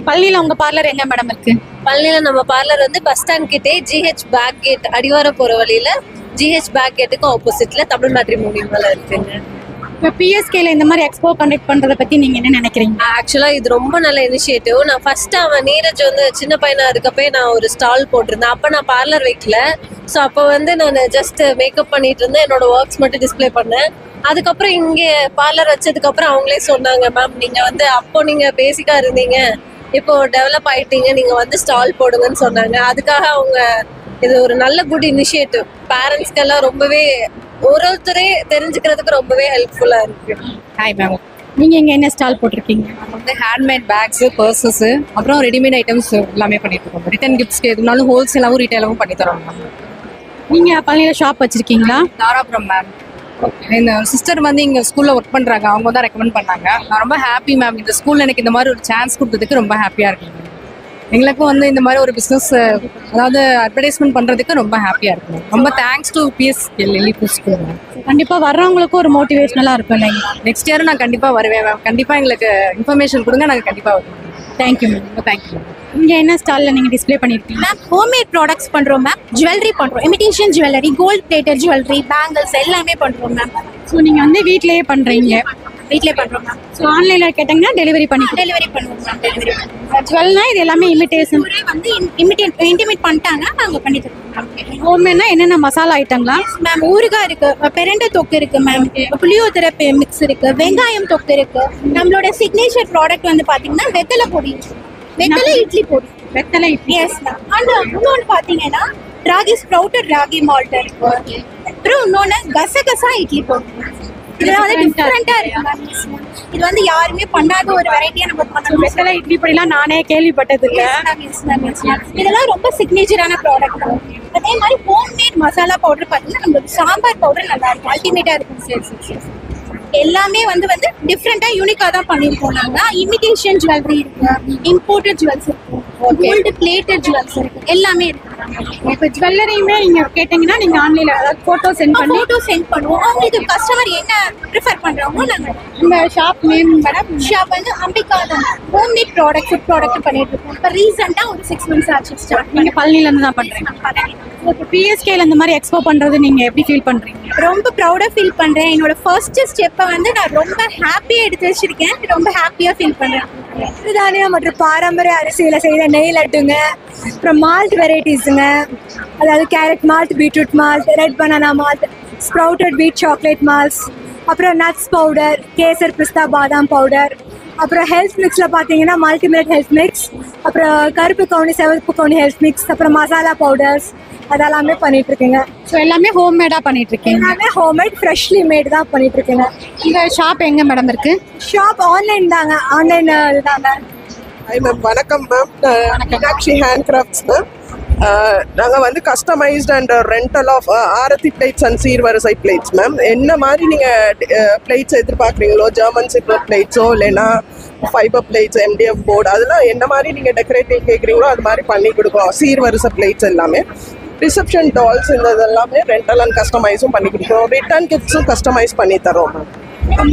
பள்ளியில் உங்கள் பார்லர் எங்கே மேடம் இருக்குது? பழனியில் நம்ம பார்லர் வந்து பஸ் ஸ்டாண்ட் கிட்டே ஜிஹெச் பேக் கேட் அடிவார போகிற வழியில் ஜிஹெச் பேக் கேட்டுக்கும் ஆப்போசிட்டில் தமிழ் மேட்ரிமோனியமில் இருக்குங்க. இப்போ பிஎஸ்கேல இந்த மாதிரி எக்ஸ்போ கண்டக்ட் பண்ணுறதை பற்றி நீங்கள் என்ன நினைக்கிறீங்க? ஆக்சுவலாக இது ரொம்ப நல்ல இனிஷியேட்டிவ். நான் ஃபர்ஸ்ட் அவன் நீரஜ் வந்து சின்ன பையனாக இருக்கப்பே நான் ஒரு ஸ்டால் போட்டிருந்தேன். அப்போ நான் பார்லர் வைக்கல. ஸோ அப்போ வந்து நான் ஜஸ்ட் மேக்கப் பண்ணிட்டு இருந்தேன், என்னோட ஒர்க்ஸ் மட்டும் டிஸ்பிளே பண்ணேன். அதுக்கப்புறம் இங்கே பார்லர் வச்சதுக்கப்புறம் அவங்களே சொன்னாங்க, மேம் நீங்கள் வந்து அப்போ நீங்கள் பேசிக்காக இருந்தீங்க, இப்போ டெவலப் ஆகிட்டீங்க, நீங்கள் வந்து ஸ்டால் போடுங்கன்னு சொன்னாங்க. அதுக்காக அவங்க இது ஒரு நல்ல குட் இனிஷியேட்டிவ். பேரண்ட்ஸ்க்கெல்லாம் ரொம்பவே ஒருத்தரே தெரிஞ்சுக்கிறதுக்கு ரொம்பவே ஹெல்ப்ஃபுல்லாக இருக்கு. ஹாய் மேம், நீங்கள் இங்கே என்ன ஸ்டால் போட்டிருக்கீங்க? வந்து ஹேண்ட்மேட் பேக்ஸு, பர்சஸ்ஸு, அப்புறம் ரெடிமேட் ஐட்டம்ஸ் எல்லாமே பண்ணிட்டு இருக்கோம். ரிட்டன் கிஃப்ட்ஸ்க்கு எதுனாலும் ஹோல்சேலாகவும் ரீட்டைலாகவும் பண்ணி தரோம் மேம். நீங்கள் பள்ளியில் ஷாப் வச்சுருக்கீங்களா? தாராபுரம் மேம். இந்த சிஸ்டர் வந்து இங்கே ஸ்கூலில் ஒர்க் பண்ணுறாங்க, அவங்க தான் ரெக்கமெண்ட் பண்ணாங்க. நான் ரொம்ப ஹாப்பி மேம், இந்த ஸ்கூலில் எனக்கு இந்த மாதிரி ஒரு சான்ஸ் கொடுத்ததுக்கு ரொம்ப ஹாப்பியாக இருக்கேன். எங்களுக்கும் வந்து இந்த மாதிரி ஒரு பிஸ்னஸ், அதாவது அட்வர்டைஸ்மெண்ட் பண்ணுறதுக்கு ரொம்ப ஹாப்பியாக இருக்கும். ரொம்ப thanks to PSK Lilliput school. கண்டிப்பாக வர்றவங்களுக்கும் ஒரு மோட்டிவேஷனலாக இருக்கும் இல்லைங்க? நெக்ஸ்ட் இயர் நான் கண்டிப்பாக வருவேன் மேம். கண்டிப்பாக எங்களுக்கு இன்ஃபர்மேஷன் கொடுங்க, நாங்கள் கண்டிப்பாக வருவோம். Thank you ma'am. ரொம்ப தேங்க்யூ மேம். இங்கே என்ன ஸ்டாலில் நீங்கள் டிஸ்பிளே பண்ணியிருக்கீங்க? மேம் ஹோம்மேட் ப்ராடக்ட்ஸ் பண்ணுறோம் மேம். ஜுவல்லரி பண்ணுறோம், imitation jewellery, gold plated jewellery, bangles எல்லாமே பண்ணுறோம் மேம். ஸோ நீங்கள் வந்து வீட்டிலேயே பண்ணுறீங்க? வீட்டிலே பண்ணுறோம் மேம். ஸோ ஆன்லைனில் கேட்டிங்கன்னா டெலிவரி பண்ணுவோம் பண்ணுவோம் மேம். டெலிவரி ஜுவல்னா இது எல்லாமே இமிடேஷன் வந்து இன்டிமேட் பண்ணிட்டாங்க, நாங்கள் பண்ணி தருவோம். ஹோம்மேட்னா என்னென்ன மசாலா ஐட்டங்களா மேம்? ஊறுகாய் இருக்கு, பெரண்டை தொக்கு இருக்கு மேம், புளியோதரை மிக்ஸ் இருக்கு, வெங்காயம் தொக்கு இருக்கு. நம்மளோட சிக்னேச்சர் ப்ராடக்ட் வந்து பார்த்தீங்கன்னா வெத்தலை பொடி, வெத்தலை இட்லி பொடி, வெத்தலை இட்லி. Yes ma'am. அண்ட் இன்னொன்று பார்த்தீங்கன்னா ராகி ஸ்ப்ரவுட்டட் ராகி மால்ட் இருக்கு. அப்புறம் இன்னொன்று கசகசா இட்லி போட்டு இதெல்லாம் வந்து டிஃப்ரெண்டா இருக்கு. இது வந்து யாருமே பண்ணாத ஒரு வெரைட்டியா நம்ம பண்ணோம். ஸ்பெஷலா இட்லி பொடிலாம் நானே கேள்விப்பட்டது இல்லை. இதெல்லாம் ரொம்ப சிக்னேச்சரான ப்ராடக்ட். அதே மாதிரி ஹோம்மேட் மசாலா பவுடர் பார்த்தீங்கன்னா நம்மளுக்கு சாம்பார் பவுடர் நல்லா இருக்கும், அல்டிமேட்டா இருக்கும். எல்லாமே வந்து டிஃப்ரெண்டா யூனிக்கா தான் பண்ணிருக்கோம். நாங்க இமிடேஷன் ஜுவல்லரி இருக்கு, இம்போர்ட்டட் ஜுவல்ஸ் இருக்கு, கோல்டு பிளேட்டட் ஜுவல்ஸ் இருக்கு, எல்லாமே இருக்கு. இப்போ ஜுவல்லரியுமே நீங்க கேட்டீங்கன்னா நீங்க ஆன்லைன்ல அதாவது போட்டோ சென்ட் பண்ணுவோம். அவங்களுக்கு கஸ்டமர் என்ன ப்ரிஃபர் பண்றாங்களோ நாங்க இந்த ஷாப் நேம் மேடம் ஷாப் வந்து Ambika homemade product food product பண்ணிட்டு இருக்கோம். இப்போ ரீசெண்டா ஒரு 6 months ஆச்சு ஸ்டார்ட். நீங்க பழனில இருந்து தான் பண்றீங்க. இப்போ பிஎஸ்கேல இந்த மாதிரி எக்ஸ்போ பண்றது நீங்க எப்படி ஃபீல் பண்றீங்க? ரொம்ப ப்ரௌடா ஃபீல் பண்றேன். என்னோட ஃபர்ஸ்ட் ஸ்டெப்பை வந்து நான் ரொம்ப ஹாப்பியா எடுத்து வச்சிருக்கேன். ரொம்ப ஹாப்பியா ஃபீல் பண்றேன். சிறுதானியம் மற்றும் பாரம்பரிய அரிசியில செய்த நெய் லட்டுங்க, அப்புறம் மால்ட் வெரைட்டிஸுங்க, அதாவது carrot malt, beetroot malt, red banana malt, sprouted வீட் சாக்லேட் மால்ட்ஸ், அப்புறம் நட்ஸ் பவுடர், கேசர் பிஸ்தா பாதாம் பவுடர், அப்புறம் ஹெல்த் மிக்ஸில் பார்த்தீங்கன்னா மல்டிமிலட் ஹெல்த் மிக்ஸ், அப்புறம் கருப்பு கவுனி சிவப்பு கவுனி ஹெல்த் மிக்ஸ், அப்புறம் மசாலா பவுடர்ஸ் அதெல்லாமே பண்ணிட்டு இருக்கேங்க. ஸோ எல்லாமே ஹோம்மேடாக பண்ணிட்டு இருக்கீங்க? எல்லாமே ஹோம்மேட் ஃப்ரெஷ்லி மேட் தான் பண்ணிட்டு இருக்கேங்க. இந்த ஷாப் எங்கே மேடம் இருக்கு? ஷாப் ஆன்லைன் தாங்க, ஆன்லைன் தாங்க. ஹாய் மேம், வணக்கம் மேம். Meenakshi hand crafts ma'am. நாங்கள் வந்து customised and rental of aarti plates and சீர்வரிசை பிளேட்ஸ் மேம். என்ன மாதிரி நீங்கள் பிளேட்ஸ் எதிர்பார்க்குறீங்களோ, ஜெர்மன் சில்வர் பிளேட்ஸோ இல்லைன்னா ஃபைபர் பிளேட்ஸ், எம்டிஎஃப் போர்டு, அதெல்லாம் என்ன மாதிரி நீங்கள் டெக்கரேட்டிவ் கேட்குறீங்களோ அது மாதிரி பண்ணி கொடுக்குறோம். சீர்வரிசை பிளேட்ஸ் எல்லாமே, ரிசப்ஷன் டால்ஸ் இந்த இதெல்லாமே ரெண்டல் அண்ட் கஸ்டமைஸும் பண்ணி கொடுக்குறோம். ரிட்டர்ன் கிட்ஸும் கஸ்டமைஸ் பண்ணி தரோம் மேம்.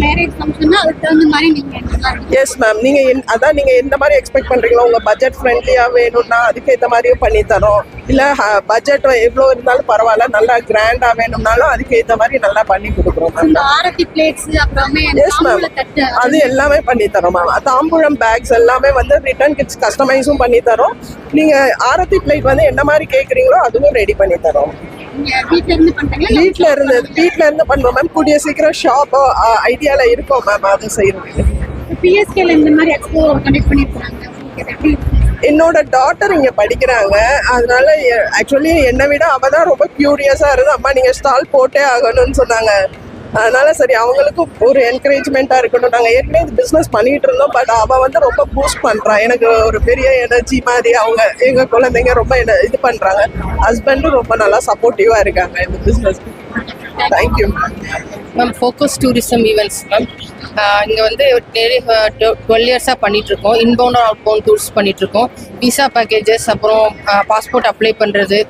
மேரேஜ் ஃபங்க்ஷன்னா அதுக்கு தகுந்த மாதிரி நீங்கள் எஸ் மேம். நீங்கள் அதான் நீங்கள் எந்த மாதிரி எக்ஸ்பெக்ட் பண்ணுறீங்களோ, உங்கள் பட்ஜெட் ஃப்ரெண்ட்லியாக வேணும்னா அதுக்கேற்ற மாதிரியும் பண்ணி தரோம். இல்லை பட்ஜெட் எவ்வளோ இருந்தாலும் பரவாயில்ல, நல்லா கிராண்டாக வேணும்னாலும் அதுக்கேற்ற மாதிரி நல்லா பண்ணி கொடுக்குறோம் மேம். ஆரத்தி பிளேட்ஸ் அப்புறமே எஸ் மேம், அது எல்லாமே பண்ணி தரோம் மேம். தாம்பூலம் பேக்ஸ் எல்லாமே வந்து ரிட்டர்ன் கிட்ஸ் கஸ்டமைஸும் பண்ணி தரோம். நீங்கள் ஆரத்தி பிளேட் வந்து என்ன மாதிரி கேட்குறீங்களோ அதுவும் ரெடி பண்ணி தரோம். வீட்டில் இருந்து பண்ணுவோம் மேம். கூடிய சீக்கிரம் ஷாப் ஐடியால இருக்கோம் மேம், அது செய்யறோம். பிஎஸ்கேல இந்த மாதிரி எக்ஸ்போ கனெக்ட் பண்ணிருக்காங்க. என்னோட டாட்டர் இங்க படிக்கிறாங்க, அதனால ஆக்சுவலி என்னை விட அவ தான் ரொம்ப கியூரியஸா இருந்து, அம்மா நீங்க ஸ்டால் போட்டே ஆகணும்னு சொன்னாங்க. அதனால சரி அவங்களுக்கும் ஒரு என்கரேஜ்மெண்ட்டாக இருக்கணும். நாங்கள் ஏற்கனவே இது பிஸ்னஸ் பண்ணிகிட்டு இருந்தோம், பட் அவள் வந்து ரொம்ப பூஸ்ட் பண்ணுறான். எனக்கு ஒரு பெரிய எனர்ஜி மாதிரி அவங்க எங்கள் குழந்தைங்க ரொம்ப இது பண்ணுறாங்க. ஹஸ்பண்டும் ரொம்ப நல்லா சப்போர்ட்டிவாக இருக்காங்க இந்த business. Thank you ma'am. Focus tourism events ma'am. இங்கே வந்து 12 இயர்ஸாக பண்ணிகிட்ருக்கோம். இன்பவுண்ட் அவுட் பவுண்ட் டூர்ஸ் பண்ணிகிட்ருக்கோம். விசா பேக்கேஜஸ், அப்புறம் பாஸ்போர்ட் அப்ளை பண்ணுறது,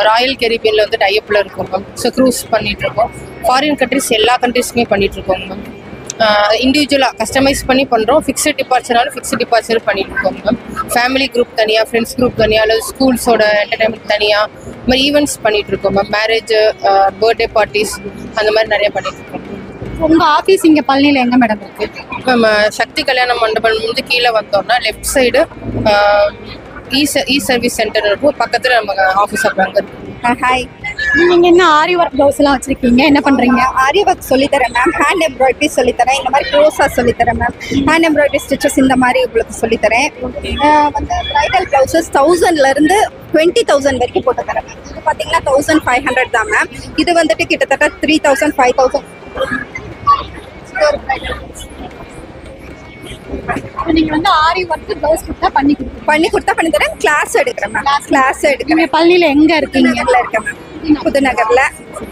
ராயல் கெரிபியனில் வந்து டைப்பில் இருக்கும் மேம். ஸோ க்ரூஸ் பண்ணிகிட்ருக்கோம். ஃபாரின் கண்ட்ரிஸ் எல்லா கண்ட்ரிஸ்க்குமே பண்ணிகிட்ருக்கோம் மேம். இண்டிவிஜுவலாக கஸ்டமைஸ் பண்ணி பண்ணுறோம். ஃபிக்ஸட் டிபார்ச்சர்னாலும் ஃபிக்ஸட் டிபார்ச்சர் பண்ணிகிட்ருக்கோம் மேம். ஃபேமிலி குரூப் தனியாக, ஃப்ரெண்ட்ஸ் குரூப் தனியாக, அல்லது ஸ்கூல்ஸோட என்டர்டைன்மெண்ட் தனியாக, இந்த மாதிரி ஈவெண்ட்ஸ் பண்ணிகிட்ருக்கோம் மேம். மேரேஜ், பர்த்டே பார்ட்டிஸ், அந்த மாதிரி நிறைய பண்ணிகிட்ருக்கோம். உங்கள் ஆஃபீஸ் இங்கே பழனியில் எங்கே மேடம் இருக்குது? மேம் சக்தி கல்யாண மண்டபம் வந்து கீழே வந்தோம்னா லெஃப்ட் சைடு இ சர்வீஸ் சென்டர் இருக்கும், பக்கத்தில் நம்ம ஆஃபீஸ் அங்கே இருக்குது. ஹாய், நீங்கள் என்ன ஆரி ஒர்க் ப்ளவுஸ்லாம் வச்சுருக்கீங்க, என்ன பண்ணுறீங்க? ஆரி ஒர்க் சொல்லித்தரேன் மேம், ஹேண்ட் எம்ப்ராய்டரி சொல்லித்தரேன், இந்த மாதிரி க்ரோஸாக சொல்லித்தரேன் மேம். ஹேண்ட் எம்ப்ராய்டரி ஸ்டிச்சஸ் இந்த மாதிரி உங்களுக்கு சொல்லித்தரேன். வந்து ப்ரைடல் ப்ளவுசஸ் 1000லேருந்து 20,000 வரைக்கும் போட்டு தரேன் மேம். இது பார்த்தீங்கன்னா 1500 தான் மேம். இது வந்துட்டு கிட்டத்தட்ட 3000 5000. நீங்கள் வந்து ஆரி ஒர்க்கு ப்ளவுஸ் கொடுத்தா பண்ணி தரேன். கிளாஸ் எடுக்கிறேன் மேம். கிளாஸ் எடுக்கிறேன். பள்ளியில் எங்கே இருக்கீங்க? இருக்கேன் மேம், புதுநகரில்.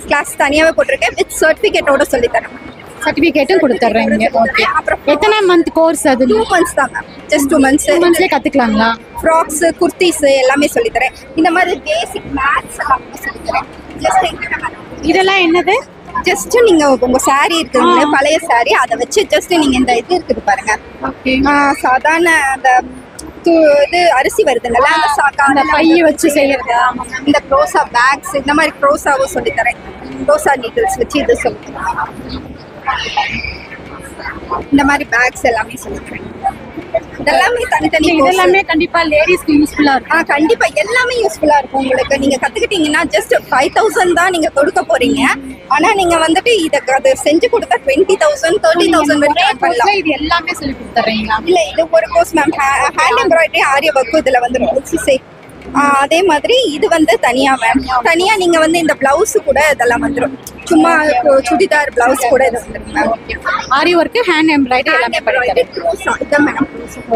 கிளாஸ் தனியாகவே போட்டிருக்கேன், வித் சர்டிஃபிகேட்டோட சொல்லித்தரேன் மேம். சர்டிஃபிகேட்டும் கொடுத்துட்றேங்க. ஓகே, அப்புறம் எத்தனை மந்த் கோர்ஸ் அது? 2 months தான் மேம். Just 2 months. 2 monthsலேயே கற்றுக்கலாங்களா? ஃப்ராக்ஸு, குர்த்திஸு எல்லாமே சொல்லித்தரேன். இந்த மாதிரி பேசிக் மேத்ஸ் எல்லாமே சொல்லித்தரேன். ஜஸ்ட் இதெல்லாம் என்னது? ஜஸ்ட் நீங்க உங்க சாரி இருக்குங்க, பழைய சாரி, அதை வச்சு ஜஸ்ட் நீங்க இந்த இது இருக்குது பாருங்க, சாதாரண அந்த இது அரிசி வருதுங்கல்ல, அந்த பைய வச்சு செய்யறது, இந்த க்ரோசா பேக்ஸ், இந்த மாதிரி க்ரோசாவும் சொல்லித்தரேன். க்ரோசா நீடில்ஸ் வச்சு இது சொல்லித்தரேன். இந்த மாதிரி பேக்ஸ் எல்லாமே சொல்லித்தரேன். இதெல்லாமே தனித்தனி, இதெல்லாமே கண்டிப்பா லேடிஸ்க்கு யூஸ்ஃபுல்லா இருக்கும். கண்டிப்பா எல்லாமே யூஸ்ஃபுல்லா இருக்கும் உங்களுக்கு. நீங்க கத்துக்கிட்டீங்கன்னா ஜஸ்ட் 5000 தான் நீங்க கொடுக்க போறீங்க. ஆனா நீங்க வந்துட்டு இதை செஞ்சு கொடுத்தா 20,000 30,000 வரைக்கும் பண்ணலாம். இது எல்லாமே சொல்லி கொடுத்துறீங்களா? இல்ல, இது ஒரு கோர்ஸ் மேம். ஹேண்ட் எம்ப்ராய்டரி, ஆரி ஒர்க் இதுல வந்து அதே மாதிரி இது வந்து தனியா மேம். தனியா நீங்க வந்து இந்த பிளவுஸ் கூட இதெல்லாம் வந்துடும். சும்மா சுடிதார் பிளவுஸ் கூட இது வந்துடும் மேம். ஆரி ஒர்க், ஹேண்ட் எம்ப்ராய்டரி எல்லாமே பண்ணிருக்கேன். இதான் மேடம்.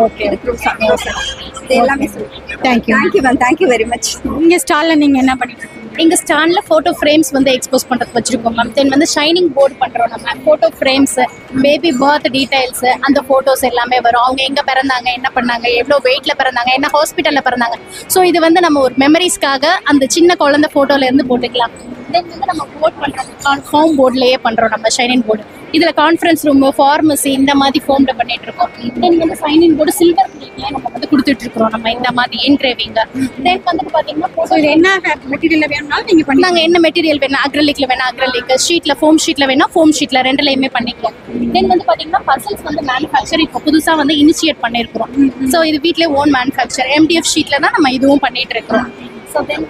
ஓகே, இது எல்லாமே சொல்லுங்க. Thank you ma'am. Thank you very much. இங்க ஸ்டால்ல நீங்க என்ன பண்ணிட்டு இருக்கீங்க? எங்கள் ஸ்டாண்டில் ஃபோட்டோ ஃப்ரேம்ஸ் வந்து எக்ஸ்போஸ் பண்ணுறதுக்கு வச்சுருக்கோம் மேம். தென் வந்து ஷைனிங் போர்டு பண்ணுறோம் நம்ம. Photo frames, baby birth details, அந்த ஃபோட்டோஸ் எல்லாமே வரும். அவங்க எங்கே பிறந்தாங்க, என்ன பண்ணாங்க, எவ்வளோ வெயிட்டில் பிறந்தாங்க, என்ன ஹாஸ்பிட்டலில் பிறந்தாங்க. ஸோ இது வந்து நம்ம ஒரு மெமரிஸ்க்காக அந்த சின்ன குழந்தை ஃபோட்டோலேருந்து போட்டுக்கலாம். தென் வந்து நம்ம போர்ட் பண்ணுறோம், ஃபோம் போர்ட்லேயே பண்ணுறோம் நம்ம ஷைனிங் போர்டு. இதில் கான்ஃபரன்ஸ் ரூமு, ஃபார்மசி இந்த மாதிரி ஃபோமில் பண்ணிட்டு இருக்கோம். தென் வந்து சைனிங் போர்டு சில்வர் பிளேட்லேயே நம்ம வந்து கொடுத்துட்ருக்குறோம் நம்ம இந்த மாதிரி என்கிரேவிங்க. தென் வந்துட்டு பார்த்தீங்கன்னா இது என்ன மெட்டீரியல் வேணும்னாலும் நீங்கள் பண்ணி நாங்கள் என்ன மெட்டீரியல் வேணும், அக்ரலிக்கில் வேணும் அக்ரலிக், ஷீட்டில் ஃபோம் ஷீட்டில் வேணால் ஃபோம் ஷீட்டில் ரெண்டுலையுமே பண்ணிக்கலாம். தென் வந்து பார்த்தீங்கன்னா பசல்ஸ் வந்து மேனுஃபேக்சர் இப்போ புதுசாக வந்து இனிஷியேட் பண்ணியிருக்கிறோம். ஸோ இது வீட்டிலே ஓன் மேனுஃபேக்சர் MDF ஷீட்டில் தான் நம்ம இதுவும் பண்ணிட்டு இருக்கிறோம். ஸோ தென்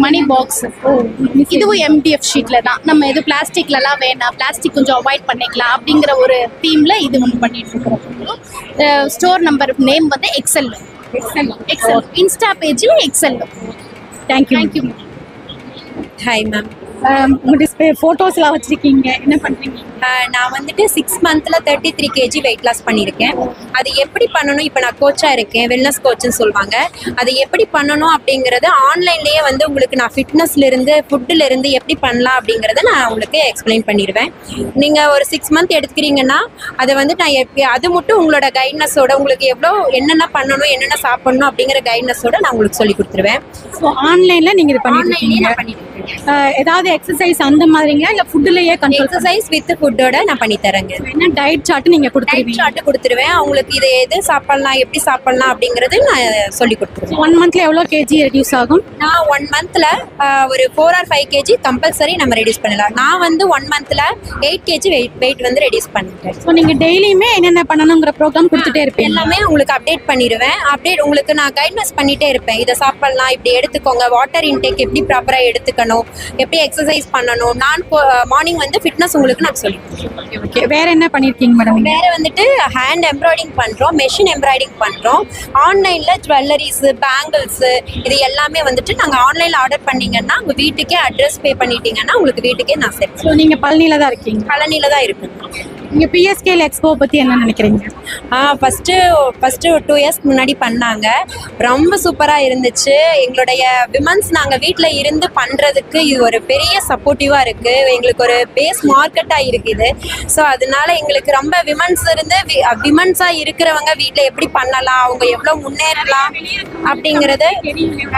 மணி பாக்ஸ் இதுவும் MDF ஷீட்ல தான். நம்ம இது பிளாஸ்டிக்லலாம் வேணாம், பிளாஸ்டிக் கொஞ்சம் அவாய்ட் பண்ணிக்கலாம் அப்படிங்கிற ஒரு தீம்ல இது ஒன்று பண்ணிட்டு இருக்கிறோம். ஸ்டோர் நம்பர் நேம் வந்து எக்ஸல். இன்ஸ்டா பேஜில் எக்ஸல். தேங்க்யூ. Hi ma'am. உங்கள் டிஸ்பிளே ஃபோட்டோஸ்லாம் வச்சுருக்கீங்க, என்ன பண்ணுறீங்க? நான் வந்துட்டு 6 மந்த்தில் 33 kg வெயிட் லாஸ் பண்ணியிருக்கேன். அது எப்படி பண்ணணும், இப்போ நான் கோச்சாக இருக்கேன், வெல்னஸ் கோச்சுன்னு சொல்லுவாங்க. அது எப்படி பண்ணணும் அப்படிங்கிறது ஆன்லைன்லேயே வந்து உங்களுக்கு நான் ஃபிட்னஸ்லேருந்து ஃபுட்டுலேருந்து எப்படி பண்ணலாம் அப்படிங்கிறத நான் உங்களுக்கு எக்ஸ்பிளைன் பண்ணிடுவேன். நீங்கள் ஒரு 6 மந்த் எடுத்துக்கிறீங்கன்னா அதை வந்து நான் அது மட்டும் உங்களோட கைட்னஸோட உங்களுக்கு எவ்வளோ என்னென்ன பண்ணணும், என்னென்ன சாப்பிடணும் அப்படிங்கிற கைட்னஸோட நான் உங்களுக்கு சொல்லி கொடுத்துருவேன். ஸோ ஆன்லைனில் நீங்கள் இது பண்ணிட்டு ஏதாவது எக்ஸசைஸ் அந்த மாதிரிங்களா இல்லை ஃபுட்டுலேயே எக்ஸசைஸ் வித் ஃபுட்டோட நான் பண்ணி தரேங்க. என்ன டயட் சார்ட் நீங்கள் கொடுத்துருவேன். அவங்களுக்கு இதை எது சாப்பிடலாம், எப்படி சாப்பிடலாம் அப்படிங்கிறது நான் சொல்லி கொடுத்துருவேன். 1 மந்த்ல எவ்வளோ கேஜி ரெடியூஸ் ஆகும்? நான் 1 மந்த்ல ஒரு 4 or 5 kg கம்பல்சரி நம்ம ரெடியூஸ் பண்ணலாம். நான் வந்து 1 மந்த்ல 8 kg வெயிட் வந்து ரெடியூஸ் பண்ணிட்டேன். ஸோ நீங்கள் டெய்லியுமே என்னென்ன பண்ணணுங்கிற ப்ரோக்ராம் கொடுத்துட்டே இருப்பேன். எல்லாமே உங்களுக்கு அப்டேட் பண்ணிடுவேன். அப்டேட் உங்களுக்கு நான் கைட்னஸ் பண்ணிட்டே இருப்பேன். இதை சாப்பிடலாம், இப்படி எடுத்துக்கோங்க, வாட்டர் இன்டேக் எப்படி ப்ராப்பராக எடுத்துக்கணும், எப்படி எக்ஸசைஸ் பண்ணணும். நான் மார்னிங் வந்து ஃபிட்னஸ் உங்களுக்கு நான் சொல்லி. ஓகே, வேற என்ன பண்ணிருக்கீங்க மேடம்? வேற வந்துட்டு ஹேண்ட் எம்ப்ராய்டிங் பண்றோம், மெஷின் எம்ப்ராய்டிங் பண்றோம். ஆன்லைன்ல ஜுவல்லரிஸ், பேங்கிள்ஸ் இது எல்லாமே வந்துட்டு நாங்க ஆன்லைன்ல ஆர்டர் பண்ணீங்கன்னா உங்க வீட்டுக்கே அட்ரஸ் பே பண்ணிட்டீங்கன்னா உங்களுக்கு வீட்டுக்கே நான் செட். ஸோ நீங்க பழனியில தான் இருக்கீங்க? பழனியில தான் இருக்கு. நீங்க PSKL எக்ஸ்போ பத்தி என்ன நினைக்கிறீங்க? ஃபர்ஸ்ட் 2 years முன்னாடி பண்ணாங்க, ரொம்ப சூப்பரா இருந்துச்சு. எங்களுடைய விமன்ஸ் நாங்க வீட்டில் இருந்து பண்றதுக்கு இது ஒரு பெரிய சப்போர்ட்டிவா இருக்கு. எங்களுக்கு ஒரு பேஸ் மார்க்கெட்டா இருக்குது. ஸோ அதனால எங்களுக்கு ரொம்ப விமன்ஸ் இருந்து விமன்ஸா இருக்கிறவங்க வீட்டில் எப்படி பண்ணலாம், அவங்க எவ்வளோ முன்னேறலாம் அப்படிங்கிறது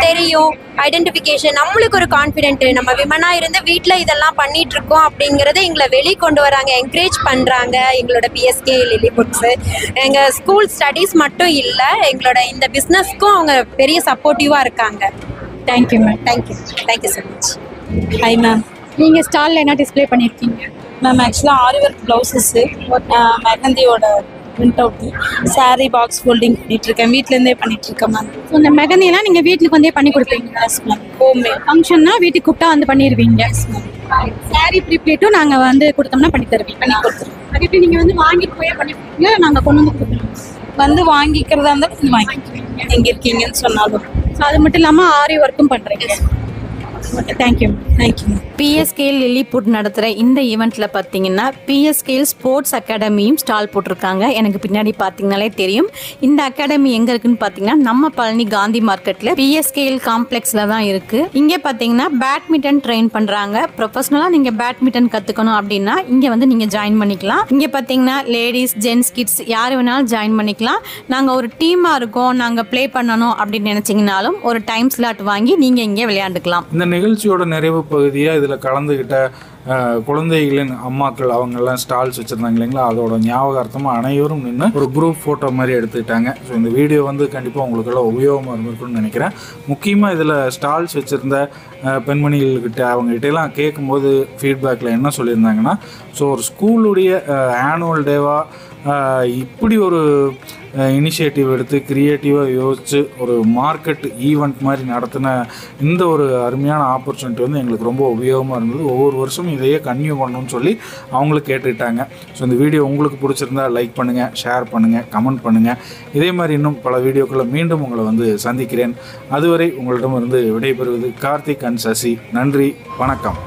தெரியும். ஐடென்டிஃபிகேஷன், நம்மளுக்கு ஒரு கான்ஃபிடென்ட், நம்ம விமனா இருந்து வீட்டில் இதெல்லாம் பண்ணிட்டு இருக்கோம் அப்படிங்கறத எங்களை வெளி கொண்டு வராங்க, என்கரேஜ் பண்றாங்க. எங்களோட PSK லில்லிபுட்ஸ் எங்கள் ஸ்கூல் ஸ்டடீஸ் மட்டும் இல்லை, எங்களோட இந்த பிஸ்னஸ்க்கும் அவங்க பெரிய சப்போர்ட்டிவாக இருக்காங்க. Thank you ma'am. Thank you so much. Hi ma'am. நீங்கள் ஸ்டாலில் என்ன டிஸ்பிளே பண்ணியிருக்கீங்க? மேம் ஆக்சுவலாக ஆரி ஒர்க் ப்ளவுசஸ்ஸு, மெஹந்தியோட print out, sari box folding பண்ணிகிட்ருக்கேன். வீட்டிலேருந்தே பண்ணிகிட்ருக்கேன் மேம். ஸோ இந்த மெஹந்தியெல்லாம் நீங்கள் வீட்டுக்கு வந்தே பண்ணி கொடுப்பீங்க? Yes ma'am. ஹோம்மேட் ஃபங்க்ஷன்னா வீட்டுக்கு கூப்பிட்டா வந்து பண்ணிடுவீங்க? சாரீ ப்ரீப்ளேட்டும் நாங்கள் வந்து கொடுத்தோம்னா பண்ணி தருவீங்க? பண்ணி கொடுத்துருவோம். அது எப்படி நீங்கள் வந்து வாங்கிட்டு போய் பண்ணிப்பீங்க, நாங்கள் கொண்டு வந்து கொடுத்துருவோம்? வந்து வாங்கிக்கிறதா இருந்தாலும் வந்து வாங்கிக்கிறீங்க எங்கே இருக்கீங்கன்னு சொன்னாலும். ஸோ அது மட்டும் இல்லாமல் ஆரி ஒர்க்கும் பண்ணுறீங்க? தேங்க்யூ. PSKL லில்லிபுட் நடத்துகிற இந்த ஈவெண்ட்டில் பார்த்தீங்கன்னா PSKL ஸ்போர்ட்ஸ் அகாடமியும் ஸ்டால் போட்டிருக்காங்க. எனக்கு பின்னாடி பார்த்தீங்கனாலே தெரியும். இந்த அகாடமி எங்கே இருக்குன்னு பார்த்தீங்கன்னா நம்ம பழனி காந்தி மார்க்கெட்டில் PSKL காம்ப்ளெக்ஸில் தான் இருக்குது. இங்கே பார்த்தீங்கன்னா பேட்மிண்டன் ட்ரெயின் பண்ணுறாங்க. ப்ரொஃபஷ்னலாக நீங்கள் பேட்மிண்டன் கற்றுக்கணும் அப்படின்னா இங்கே வந்து நீங்கள் ஜாயின் பண்ணிக்கலாம். இங்கே பார்த்தீங்கன்னா லேடிஸ், ஜென்ஸ், கிட்ஸ் யார் வேணாலும் ஜாயின் பண்ணிக்கலாம். நாங்கள் ஒரு டீமாக இருக்கோம், நாங்கள் ப்ளே பண்ணணும் அப்படின்னு நினச்சிங்கனாலும் ஒரு டைம் ஸ்லாட் வாங்கி நீங்கள் இங்கே விளையாண்டுக்கலாம். இந்த நிகழ்ச்சியோட நிறைவு பகுதியாக இதில் கலந்துக்கிட்ட குழந்தைகளின் அம்மாக்கள் அவங்கெல்லாம் ஸ்டால்ஸ் வச்சுருந்தாங்க இல்லைங்களா, அதோட ஞாபகார்த்தமாக அனைவரும் நின்று ஒரு குரூப் ஃபோட்டோ மாதிரி எடுத்துக்கிட்டாங்க. ஸோ இந்த வீடியோ வந்து கண்டிப்பாக உங்களுக்கெல்லாம் உபயோகமாக இருந்திருக்குன்னு நினைக்கிறேன். முக்கியமாக இதில் ஸ்டால்ஸ் வச்சுருந்த பெண்மணிகள்கிட்ட அவங்ககிட்டலாம் கேட்கும்போது ஃபீட்பேக்கில் என்ன சொல்லியிருந்தாங்கன்னா, ஸோ ஒரு ஸ்கூலுடைய ஆனுவல் டேவாக இப்படி ஒரு இனிஷியேட்டிவ் எடுத்து க்ரியேட்டிவாக யோசித்து ஒரு மார்க்கெட் ஈவெண்ட் மாதிரி நடத்தின இந்த ஒரு அருமையான ஆப்பர்ச்சுனிட்டி வந்து எங்களுக்கு ரொம்ப உபயோகமாக இருந்தது. ஒவ்வொரு வருஷமும் அவங்களும் இதையே கன்டினியூ பண்ணணும்னு சொல்லி அவங்களுக்கு கேட்டுக்கிட்டாங்க. ஸோ இந்த வீடியோ உங்களுக்கு பிடிச்சிருந்தா லைக் பண்ணுங்கள், ஷேர் பண்ணுங்கள், கமெண்ட் பண்ணுங்கள். இதே மாதிரி இன்னும் பல வீடியோக்களை மீண்டும் உங்களை வந்து சந்திக்கிறேன். அதுவரை உங்களிடமிருந்து விடைபெறுவது கார்த்திக் அண்ட் சசி. நன்றி, வணக்கம்.